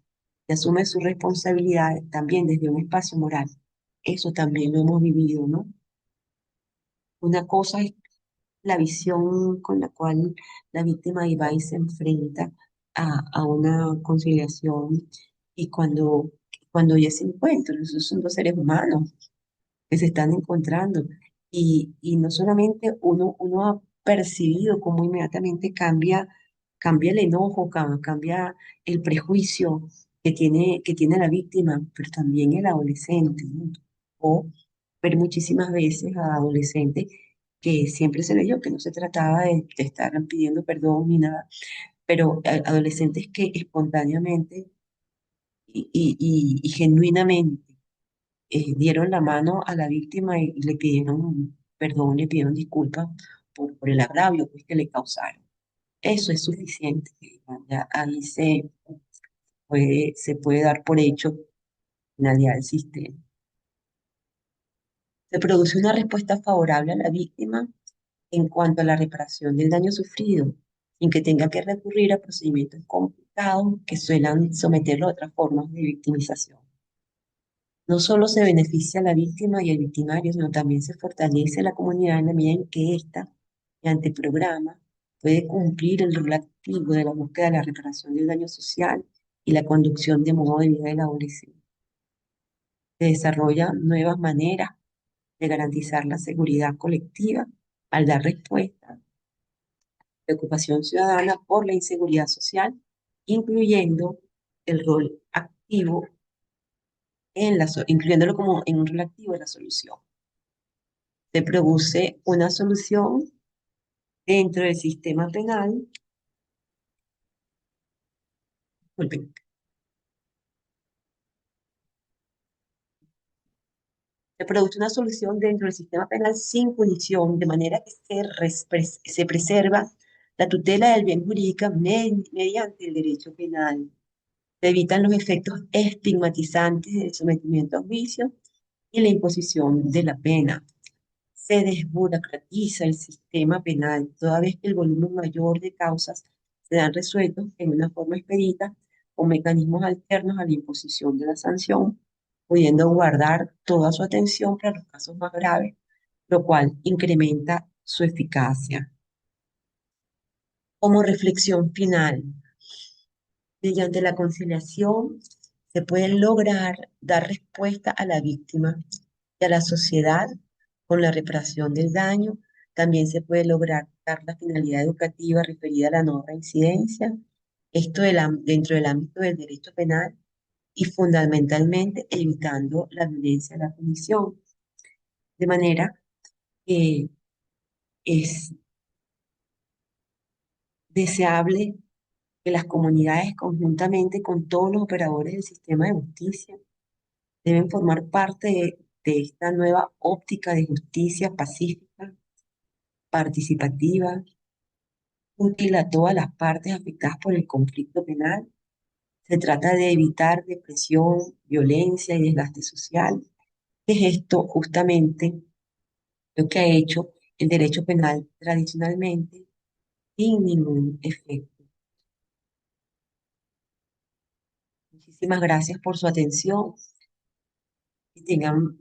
y asume su responsabilidad también desde un espacio moral. Eso también lo hemos vivido, ¿no? Una cosa es la visión con la cual la víctima iba y se enfrenta a una conciliación y cuando ya se encuentran, esos son dos seres humanos que se están encontrando y no solamente uno ha percibido cómo inmediatamente cambia el enojo, cambia el prejuicio que tiene la víctima, pero también el adolescente, ¿no? O ver muchísimas veces a adolescentes que siempre se le dio que no se trataba de estar pidiendo perdón ni nada, pero adolescentes que espontáneamente y genuinamente dieron la mano a la víctima y le pidieron perdón, le pidieron disculpas por el agravio pues, que le causaron. Eso es suficiente. Ya ahí se puede dar por hecho finalidad del sistema. Se produce una respuesta favorable a la víctima en cuanto a la reparación del daño sufrido, sin que tenga que recurrir a procedimientos complicados que suelen someterlo a otras formas de victimización. No solo se beneficia a la víctima y el victimario, sino también se fortalece la comunidad en la medida en que ésta, mediante programas, puede cumplir el rol activo de la búsqueda de la reparación del daño social y la conducción de modo de vida del adolescente. Se desarrollan nuevas maneras de garantizar la seguridad colectiva al dar respuesta a la preocupación ciudadana por la inseguridad social, incluyendo el rol activo incluyéndolo como en un rol activo en la solución. Se produce una solución dentro del sistema penal, disculpen, se produce una solución dentro del sistema penal sin punición, de manera que se preserva la tutela del bien jurídico mediante el derecho penal. Se evitan los efectos estigmatizantes del sometimiento a juicio y la imposición de la pena. Se desburocratiza el sistema penal, toda vez que el volumen mayor de causas se dan resueltos en una forma expedita con mecanismos alternos a la imposición de la sanción, pudiendo guardar toda su atención para los casos más graves, lo cual incrementa su eficacia. Como reflexión final, mediante la conciliación se puede lograr dar respuesta a la víctima y a la sociedad con la reparación del daño. También se puede lograr dar la finalidad educativa referida a la no reincidencia, esto dentro del ámbito del derecho penal y fundamentalmente evitando la violencia de la comisión. De manera que es deseable que las comunidades conjuntamente con todos los operadores del sistema de justicia deben formar parte de esta nueva óptica de justicia pacífica, participativa, útil a todas las partes afectadas por el conflicto penal. Se trata de evitar depresión, violencia y desgaste social, que es esto justamente lo que ha hecho el derecho penal tradicionalmente sin ningún efecto. Muchísimas gracias por su atención y tengan